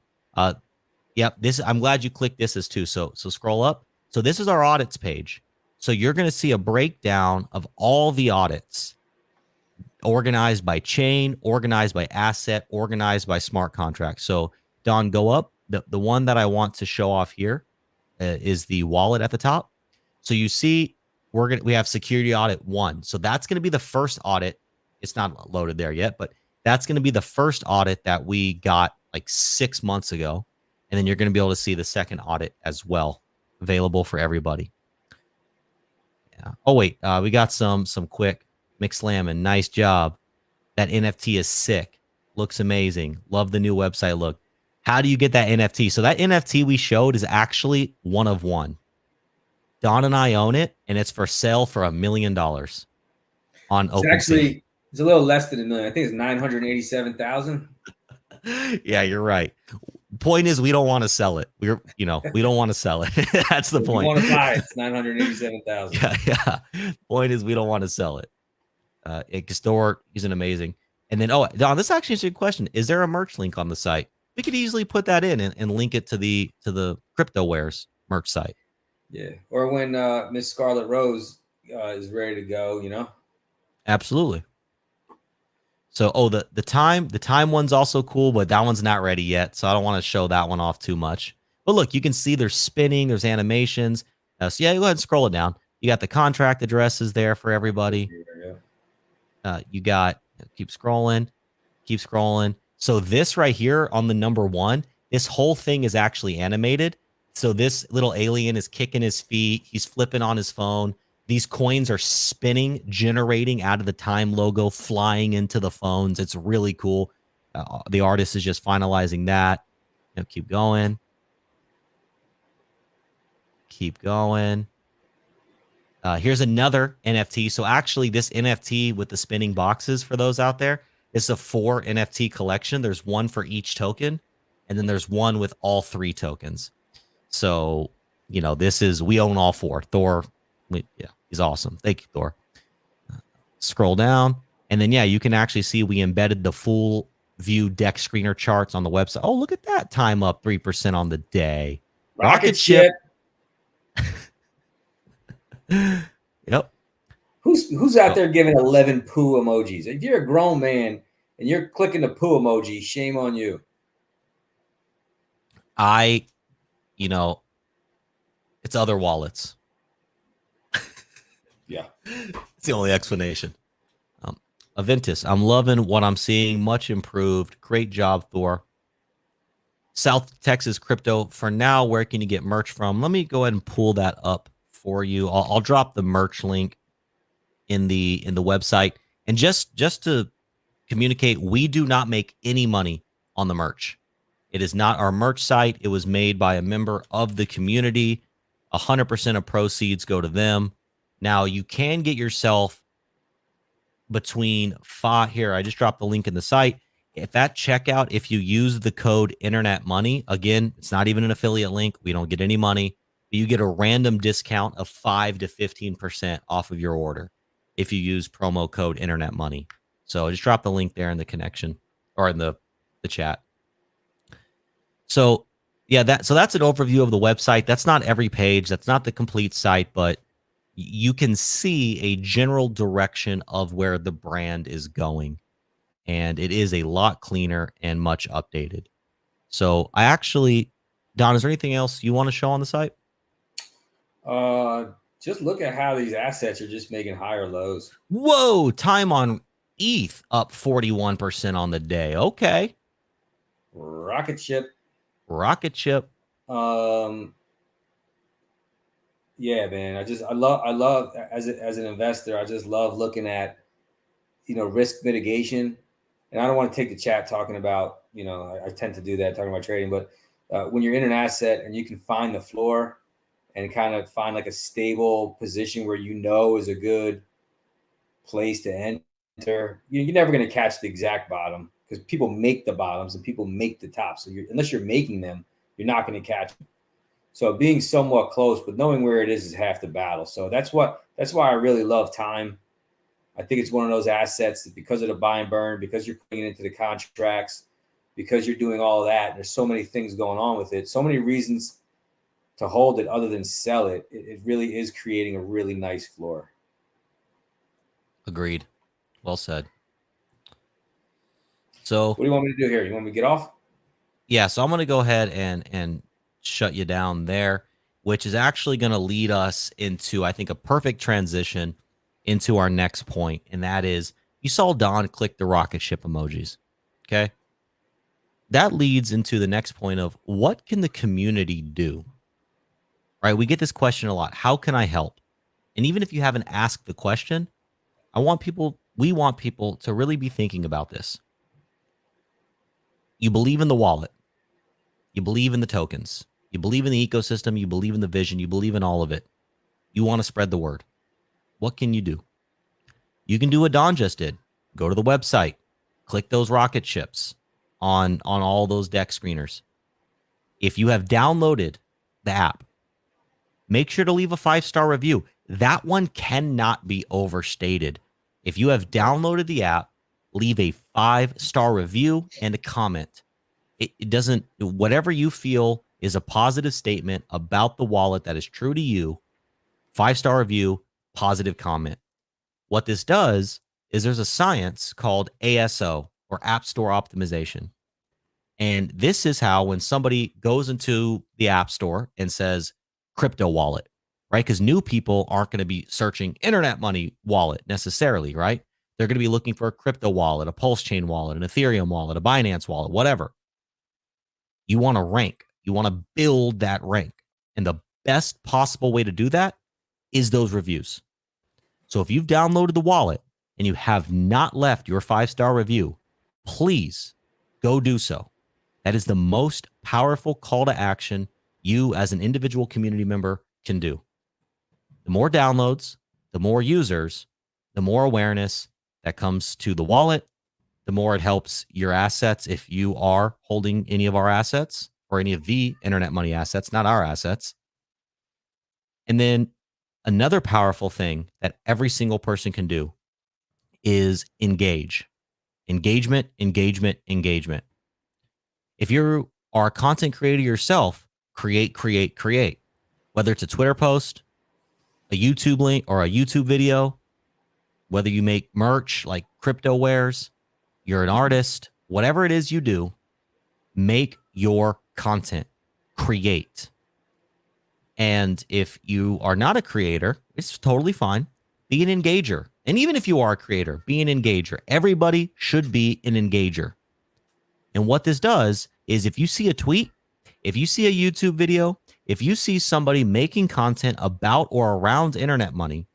Yep. I'm glad you clicked this as too. So scroll up. So this is our audits page. So you're going to see a breakdown of all the audits, organized by chain, organized by asset, organized by smart contract. So Don, go up. The one that I want to show off here is the wallet at the top. So you see, we have security audit 1. So that's going to be the first audit. It's not loaded there yet, but that's going to be the first audit that we got like 6 months ago. And then you're going to be able to see the second audit as well, available for everybody. Yeah. Oh wait, we got some quick McSlammin. Nice job. That NFT is sick. Looks amazing. Love the new website look. How do you get that NFT? So that NFT we showed is actually one of one. Don and I own it, and it's for sale for $1 million on It's OpenSea. actually it's a little less than a million. I think it's 987,000. Yeah, you're right. Point is, we don't want to sell it. We don't want to sell it. That's the If you point. want to buy it, it's 987,000. Yeah. Point is, we don't want to sell it. Store isn't amazing. And then, oh, Don, this actually is a good question. Is there a merch link on the site? We could easily put that in and link it to the CryptoWares merch site. Yeah. Or when Miss Scarlet Rose is ready to go, you know. Absolutely. So, oh, the time one's also cool, but that one's not ready yet. So I don't want to show that one off too much. But look, you can see there's spinning, there's animations. So yeah, go ahead and scroll it down. You got the contract addresses there for everybody. You got keep scrolling. So this right here on the number one, this whole thing is actually animated. So this little alien is kicking his feet. He's flipping on his phone. These coins are spinning, generating out of the time logo, flying into the phones. It's really cool. The artist is just finalizing that. Keep going. Here's another NFT. So actually, this NFT with the spinning boxes for those out there, it's a 4 NFT collection. There's one for each token, and then there's one with all 3 tokens. So, we own all 4. Thor, he's awesome. Thank you, Thor. Scroll down, and then, you can actually see we embedded the full view deck screener charts on the website. Oh, look at that. Time up 3% on the day. Rocket ship. Yep. Who's out there giving 11 poo emojis? If you're a grown man and you're clicking the poo emoji, shame on you. It's other wallets. Yeah. It's the only explanation. Aventus, I'm loving what I'm seeing. Much improved. Great job, Thor. South Texas Crypto. For now, where can you get merch from? Let me go ahead and pull that up for you. I'll drop the merch link in the website. And just to communicate, we do not make any money on the merch. It is not our merch site. It was made by a member of the community. 100% of proceeds go to them. Now, you can get yourself between 5 here. I just dropped the link in the site. If at checkout, if you use the code Internet Money, again, it's not even an affiliate link. We don't get any money. But you get a random discount of 5 to 15% off of your order if you use promo code Internet Money. So just drop the link there in the connection or in the chat. So that's an overview of the website. That's not every page. That's not the complete site, but you can see a general direction of where the brand is going. And it is a lot cleaner and much updated. So Don, is there anything else you want to show on the site? Just look at how these assets are just making higher lows. Whoa, time on ETH up 41% on the day. Okay. Rocket ship. Yeah, man. I love as an investor, I just love looking at, risk mitigation. And I don't want to take the chat talking about, I tend to do that talking about trading, but when you're in an asset and you can find the floor and kind of find like a stable position where is a good place to enter, you're never going to catch the exact bottom because people make the bottoms and people make the tops. So unless you're making them, you're not going to catch them. So being somewhat close, but knowing where it is half the battle. So that's why I really love time. I think it's one of those assets that because of the buy and burn, because you're putting it into the contracts, because you're doing all of that, there's so many things going on with it, so many reasons to hold it other than sell it. It really is creating a really nice floor. Agreed. Well said. So what do you want me to do here? You want me to get off? Yeah, so I'm going to go ahead and shut you down there, which is actually going to lead us into, I think, a perfect transition into our next point. And that is, you saw Don click the rocket ship emojis. Okay. That leads into the next point of what can the community do? Right? We get this question a lot. How can I help? And even if you haven't asked the question, we want people to really be thinking about this. You believe in the wallet. You believe in the tokens. You believe in the ecosystem. You believe in the vision. You believe in all of it. You want to spread the word. What can you do? You can do what Don just did. Go to the website, click those rocket ships on all those deck screeners. If you have downloaded the app, make sure to leave a 5-star review. That one cannot be overstated. If you have downloaded the app, leave a 5-star review and a comment. It doesn't, whatever you feel is a positive statement about the wallet that is true to you, 5-star review, positive comment. What this does is there's a science called ASO, or App Store Optimization. And this is how, when somebody goes into the App Store and says crypto wallet, right? Because new people aren't going to be searching internet money wallet necessarily, right? They're going to be looking for a crypto wallet, a PulseChain wallet, an Ethereum wallet, a Binance wallet, whatever. You want to rank. You want to build that rank. And the best possible way to do that is those reviews. So if you've downloaded the wallet and you have not left your 5-star review, please go do so. That is the most powerful call to action you as an individual community member can do. The more downloads, the more users, the more awareness that comes to the wallet, the more it helps your assets. If you are holding any of our assets or any of the internet money assets, not our assets. And then another powerful thing that every single person can do is engage. Engagement, engagement, engagement. If you are a content creator yourself, create. Whether it's a Twitter post, a YouTube link, or a YouTube video, whether you make merch like crypto wares, you're an artist, whatever it is you do, make your content, create. And if you are not a creator, it's totally fine. Be an engager. And even if you are a creator, be an engager. Everybody should be an engager. And what this does is, if you see a tweet, if you see a YouTube video, if you see somebody making content about or around internet money,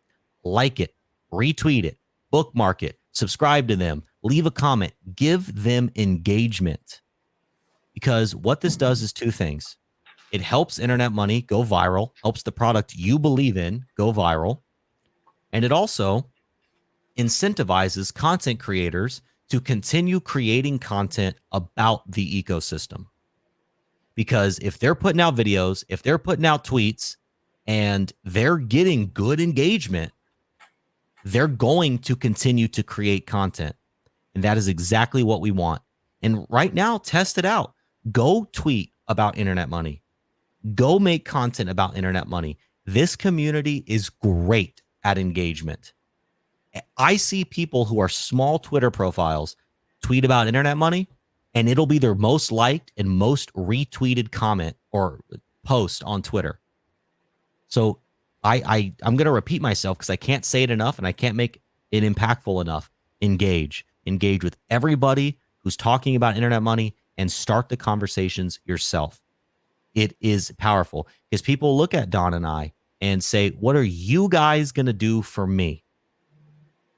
like it, retweet it, bookmark it, subscribe to them, leave a comment, give them engagement. Because what this does is two things. It helps internet money go viral, helps the product you believe in go viral, and it also incentivizes content creators to continue creating content about the ecosystem. Because if they're putting out videos, if they're putting out tweets, and they're getting good engagement, they're going to continue to create content. And that is exactly what we want. And right now, test it out. Go tweet about internet money. Go make content about internet money. This community is great at engagement. I see people who are small Twitter profiles tweet about internet money, and it'll be their most liked and most retweeted comment or post on Twitter. So I'm going to repeat myself because I can't say it enough and I can't make it impactful enough. Engage with everybody who's talking about internet money and start the conversations yourself. It is powerful because people look at Don and I and say, what are you guys going to do for me?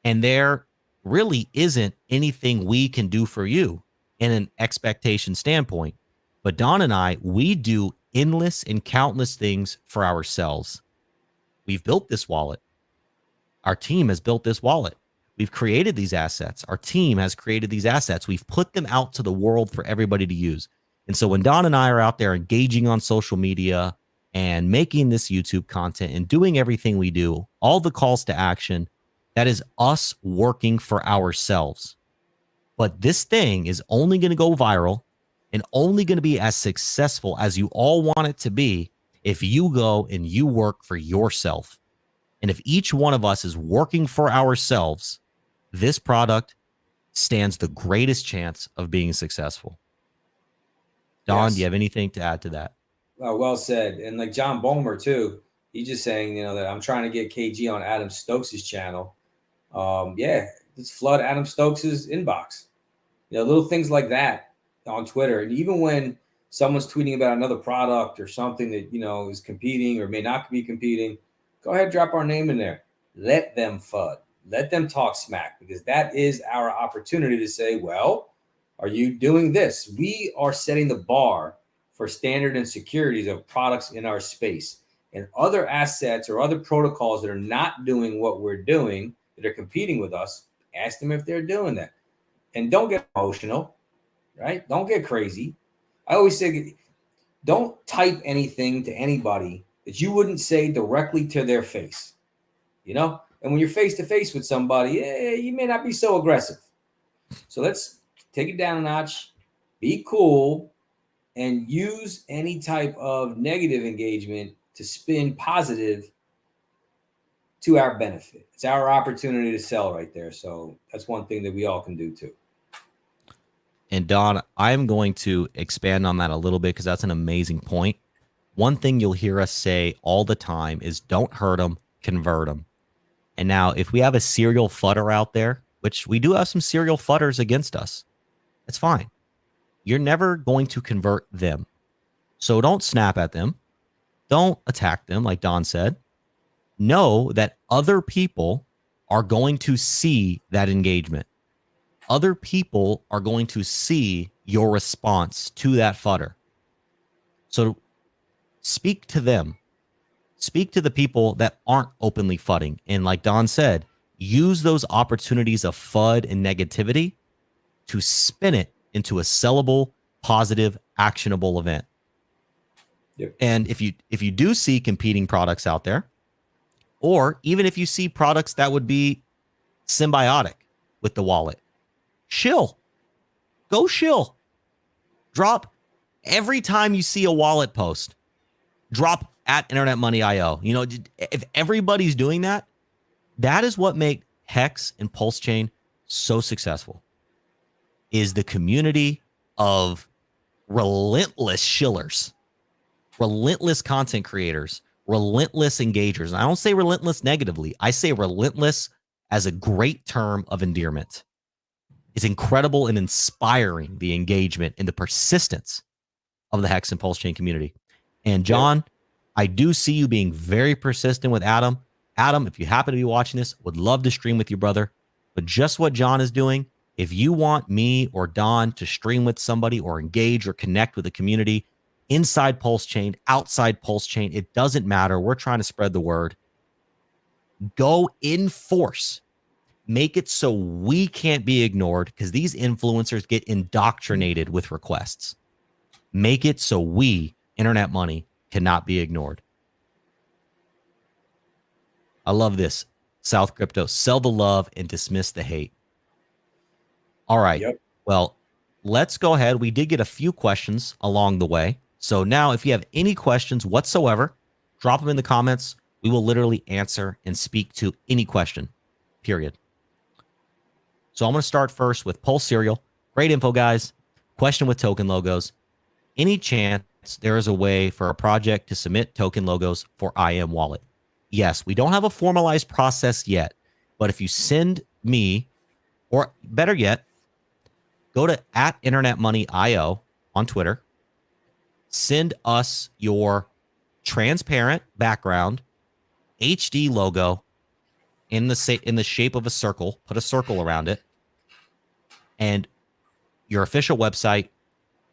And there really isn't anything we can do for you in an expectation standpoint. But Don and I, we do endless and countless things for ourselves. We've built this wallet. Our team has built this wallet. We've created these assets. Our team has created these assets. We've put them out to the world for everybody to use. And so when Don and I are out there engaging on social media and making this YouTube content and doing everything we do, all the calls to action, that is us working for ourselves. But this thing is only going to go viral and only going to be as successful as you all want it to be if you go and you work for yourself. And if each one of us is working for ourselves, this product stands the greatest chance of being successful. Don, Yes. do you have anything to add to that? Well said. And like John Bomer too, he's just saying, that I'm trying to get KG on Adam Stokes' channel. Let's flood Adam Stokes' inbox. Little things like that on Twitter. And even when someone's tweeting about another product or something that, is competing or may not be competing, Go ahead, drop our name in there. Let them FUD. Let them talk smack, because that is our opportunity to say, well, are you doing this? We are setting the bar for standard and securities of products in our space. And other assets or other protocols that are not doing what we're doing, that are competing with us, ask them if they're doing that. And don't get emotional, right? Don't get crazy. I always say, don't type anything to anybody that you wouldn't say directly to their face, you know? And when you're face to face with somebody, you may not be so aggressive. So let's take it down a notch, be cool, and use any type of negative engagement to spin positive to our benefit. It's our opportunity to sell right there. So that's one thing that we all can do too. And Don, I'm going to expand on that a little bit because that's an amazing point. One thing you'll hear us say all the time is don't hurt them, convert them. And now if we have a serial fudder out there, which we do have some serial fudders against us, it's fine. You're never going to convert them. So don't snap at them. Don't attack them, like Don said. Know that other people are going to see that engagement. Other people are going to see your response to that fudder. So speak to them. Speak to the people that aren't openly fudding. And like Don said, use those opportunities of FUD and negativity to spin it into a sellable, positive, actionable event. Yep. And if you do see competing products out there, or even if you see products that would be symbiotic with the wallet, shill. Go shill. Drop every time you see a wallet post. Drop at Internet Money IO. You know, if everybody's doing that, that is what make Hex and PulseChain so successful. Is the community of relentless shillers, relentless content creators, relentless engagers. And I don't say relentless negatively. I say relentless as a great term of endearment. It's incredible and inspiring, the engagement and the persistence of the Hex and PulseChain community. And John, I do see you being very persistent with Adam. Adam, if you happen to be watching this, would love to stream with you, brother. But just what John is doing, if you want me or Don to stream with somebody or engage or connect with the community inside PulseChain, outside PulseChain, it doesn't matter. We're trying to spread the word. Go in force. Make it so we can't be ignored, because these influencers get indoctrinated with requests. Make it so we, Internet Money, cannot be ignored. I love this. South Crypto, sell the love and dismiss the hate. All right. Yep. Well, let's go ahead. We did get a few questions along the way. So now if you have any questions whatsoever, drop them in the comments. We will literally answer and speak to any question, period. So I'm going to start first with Pulse Serial. Great info, guys. Question with token logos. Any chance there is a way for a project to submit token logos for IM Wallet? Yes, we don't have a formalized process yet, but if you send me, or better yet, go to @InternetMoneyIO on Twitter, send us your transparent background, HD logo in the shape of a circle, put a circle around it, and your official website,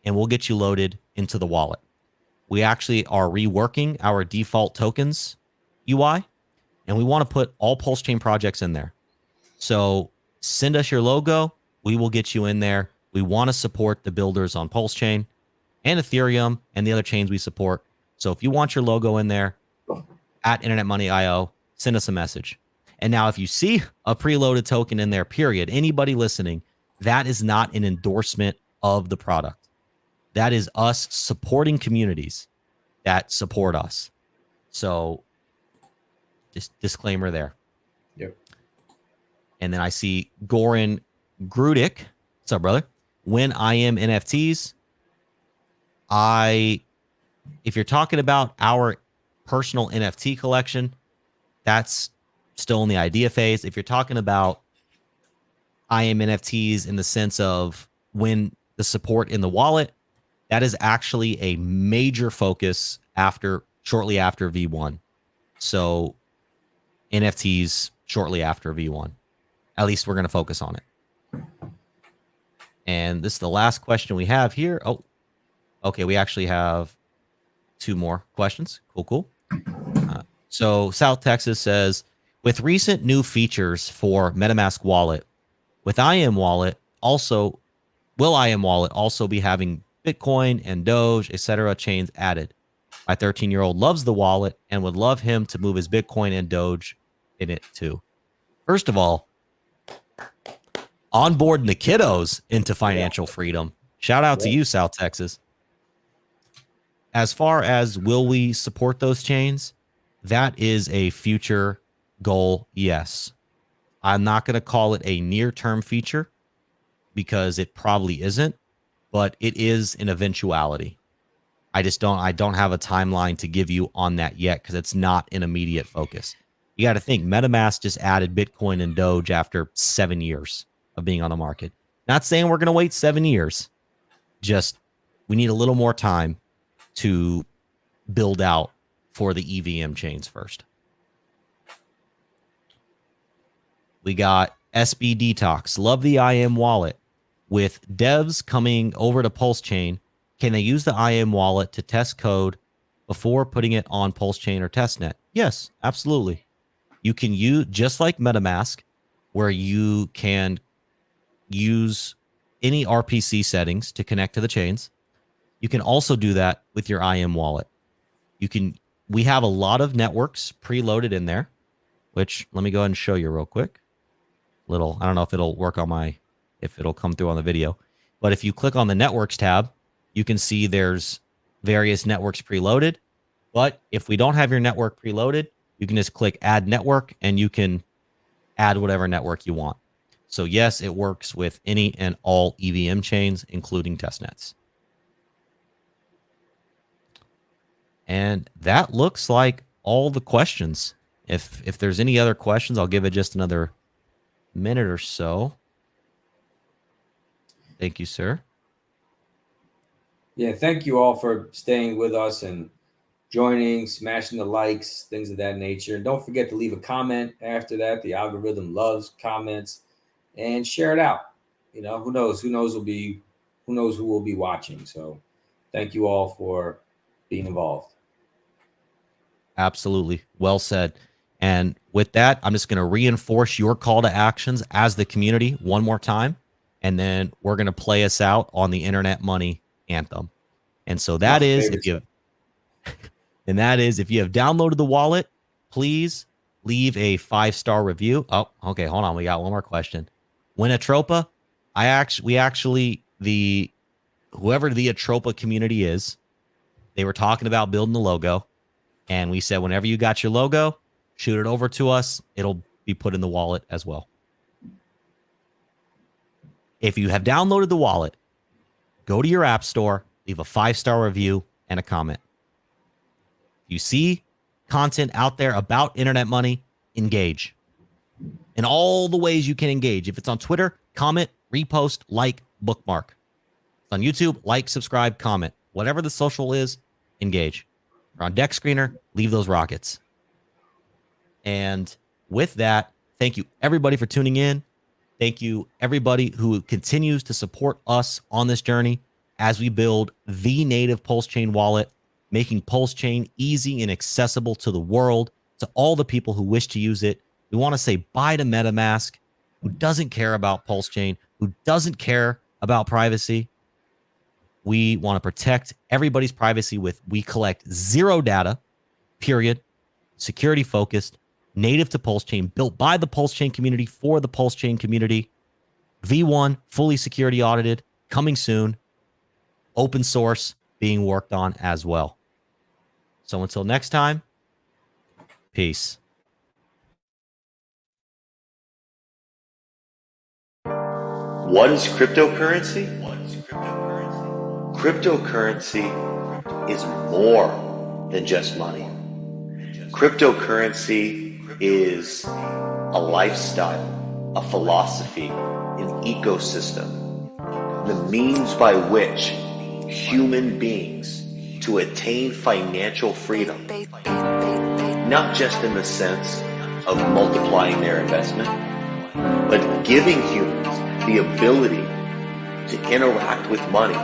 and we'll get you loaded into the wallet. We actually are reworking our default tokens UI, and we want to put all PulseChain projects in there. So send us your logo. We will get you in there. We want to support the builders on PulseChain and Ethereum and the other chains we support. So if you want your logo in there, @InternetMoneyIO, send us a message. And now if you see a preloaded token in there, period, anybody listening, that is not an endorsement of the product. That is us supporting communities that support us. So just disclaimer there. Yep. And then I see Goran Grudik. What's up, brother? When I am NFTs, if you're talking about our personal NFT collection, that's still in the idea phase. If you're talking about I am NFTs in the sense of when the support in the wallet, that is actually a major focus shortly after V1. So NFTs shortly after V1. At least we're going to focus on it. And this is the last question we have here. Oh, okay. We actually have 2 more questions. Cool. So South Texas says, with recent new features for MetaMask wallet, with IM wallet also, will IM wallet also be having Bitcoin and Doge, etc. chains added? My 13-year-old loves the wallet and would love him to move his Bitcoin and Doge in it too. First of all, onboarding the kiddos into financial freedom. Shout out to you, South Texas. As far as will we support those chains, that is a future goal, yes. I'm not going to call it a near-term feature because it probably isn't, but it is an eventuality. I don't have a timeline to give you on that yet because it's not an immediate focus. You got to think MetaMask just added Bitcoin and Doge after 7 years of being on the market. Not saying we're going to wait 7 years. Just we need a little more time to build out for the EVM chains first. We got SB Detox. Love the IM wallet. With devs coming over to PulseChain, can they use the IM wallet to test code before putting it on PulseChain or testnet? Yes, absolutely. You can use, just like MetaMask, where you can use any RPC settings to connect to the chains. You can also do that with your IM wallet. We have a lot of networks preloaded in there, which let me go ahead and show you real quick. I don't know if it'll work on if it'll come through on the video, but if you click on the networks tab, you can see there's various networks preloaded. But if we don't have your network preloaded, you can just click add network and you can add whatever network you want. So yes, it works with any and all EVM chains, including testnets. And that looks like all the questions. If there's any other questions, I'll give it just another minute or so. Thank you, sir. Yeah, thank you all for staying with us and joining, smashing the likes, things of that nature. And don't forget to leave a comment after that. The algorithm loves comments, and share it out. You know, who knows who will be watching. So thank you all for being involved. Absolutely. Well said. And with that, I'm just going to reinforce your call to actions as the community one more time. And then we're going to play us out on the Internet Money anthem. And so that is, if you have downloaded the wallet, please leave a 5-star review. Oh, okay. Hold on. We got one more question. When Atropa, whoever the Atropa community is, they were talking about building the logo. And we said, whenever you got your logo, shoot it over to us. It'll be put in the wallet as well. If you have downloaded the wallet, go to your app store, leave a 5-star review and a comment. If you see content out there about Internet Money, engage. In all the ways you can engage. If it's on Twitter, comment, repost, like, bookmark. If it's on YouTube, like, subscribe, comment. Whatever the social is, engage. If you're on Deck Screener, leave those rockets. And with that, thank you everybody for tuning in. Thank you everybody who continues to support us on this journey as we build the native PulseChain wallet, making PulseChain easy and accessible to the world, to all the people who wish to use it. We want to say bye to MetaMask, who doesn't care about PulseChain, who doesn't care about privacy. We want to protect everybody's privacy we collect zero data, period, security focused, native to PulseChain, built by the PulseChain community for the PulseChain community. V1, fully security audited, coming soon. Open source being worked on as well. So until next time, peace. What is cryptocurrency? Cryptocurrency is more than just money. Cryptocurrency is a lifestyle, a philosophy, an ecosystem, the means by which human beings to attain financial freedom, not just in the sense of multiplying their investment, but giving humans the ability to interact with money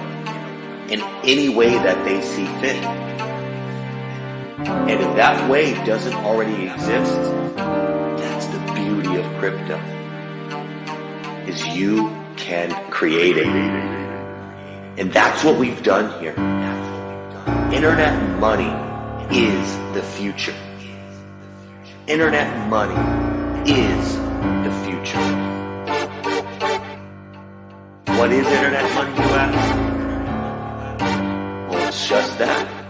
in any way that they see fit. And if that way doesn't already exist, that's the beauty of crypto, is you can create it. And that's what we've done here. Internet money is the future. Internet money is the future. What is internet money, you ask? Well, it's just that.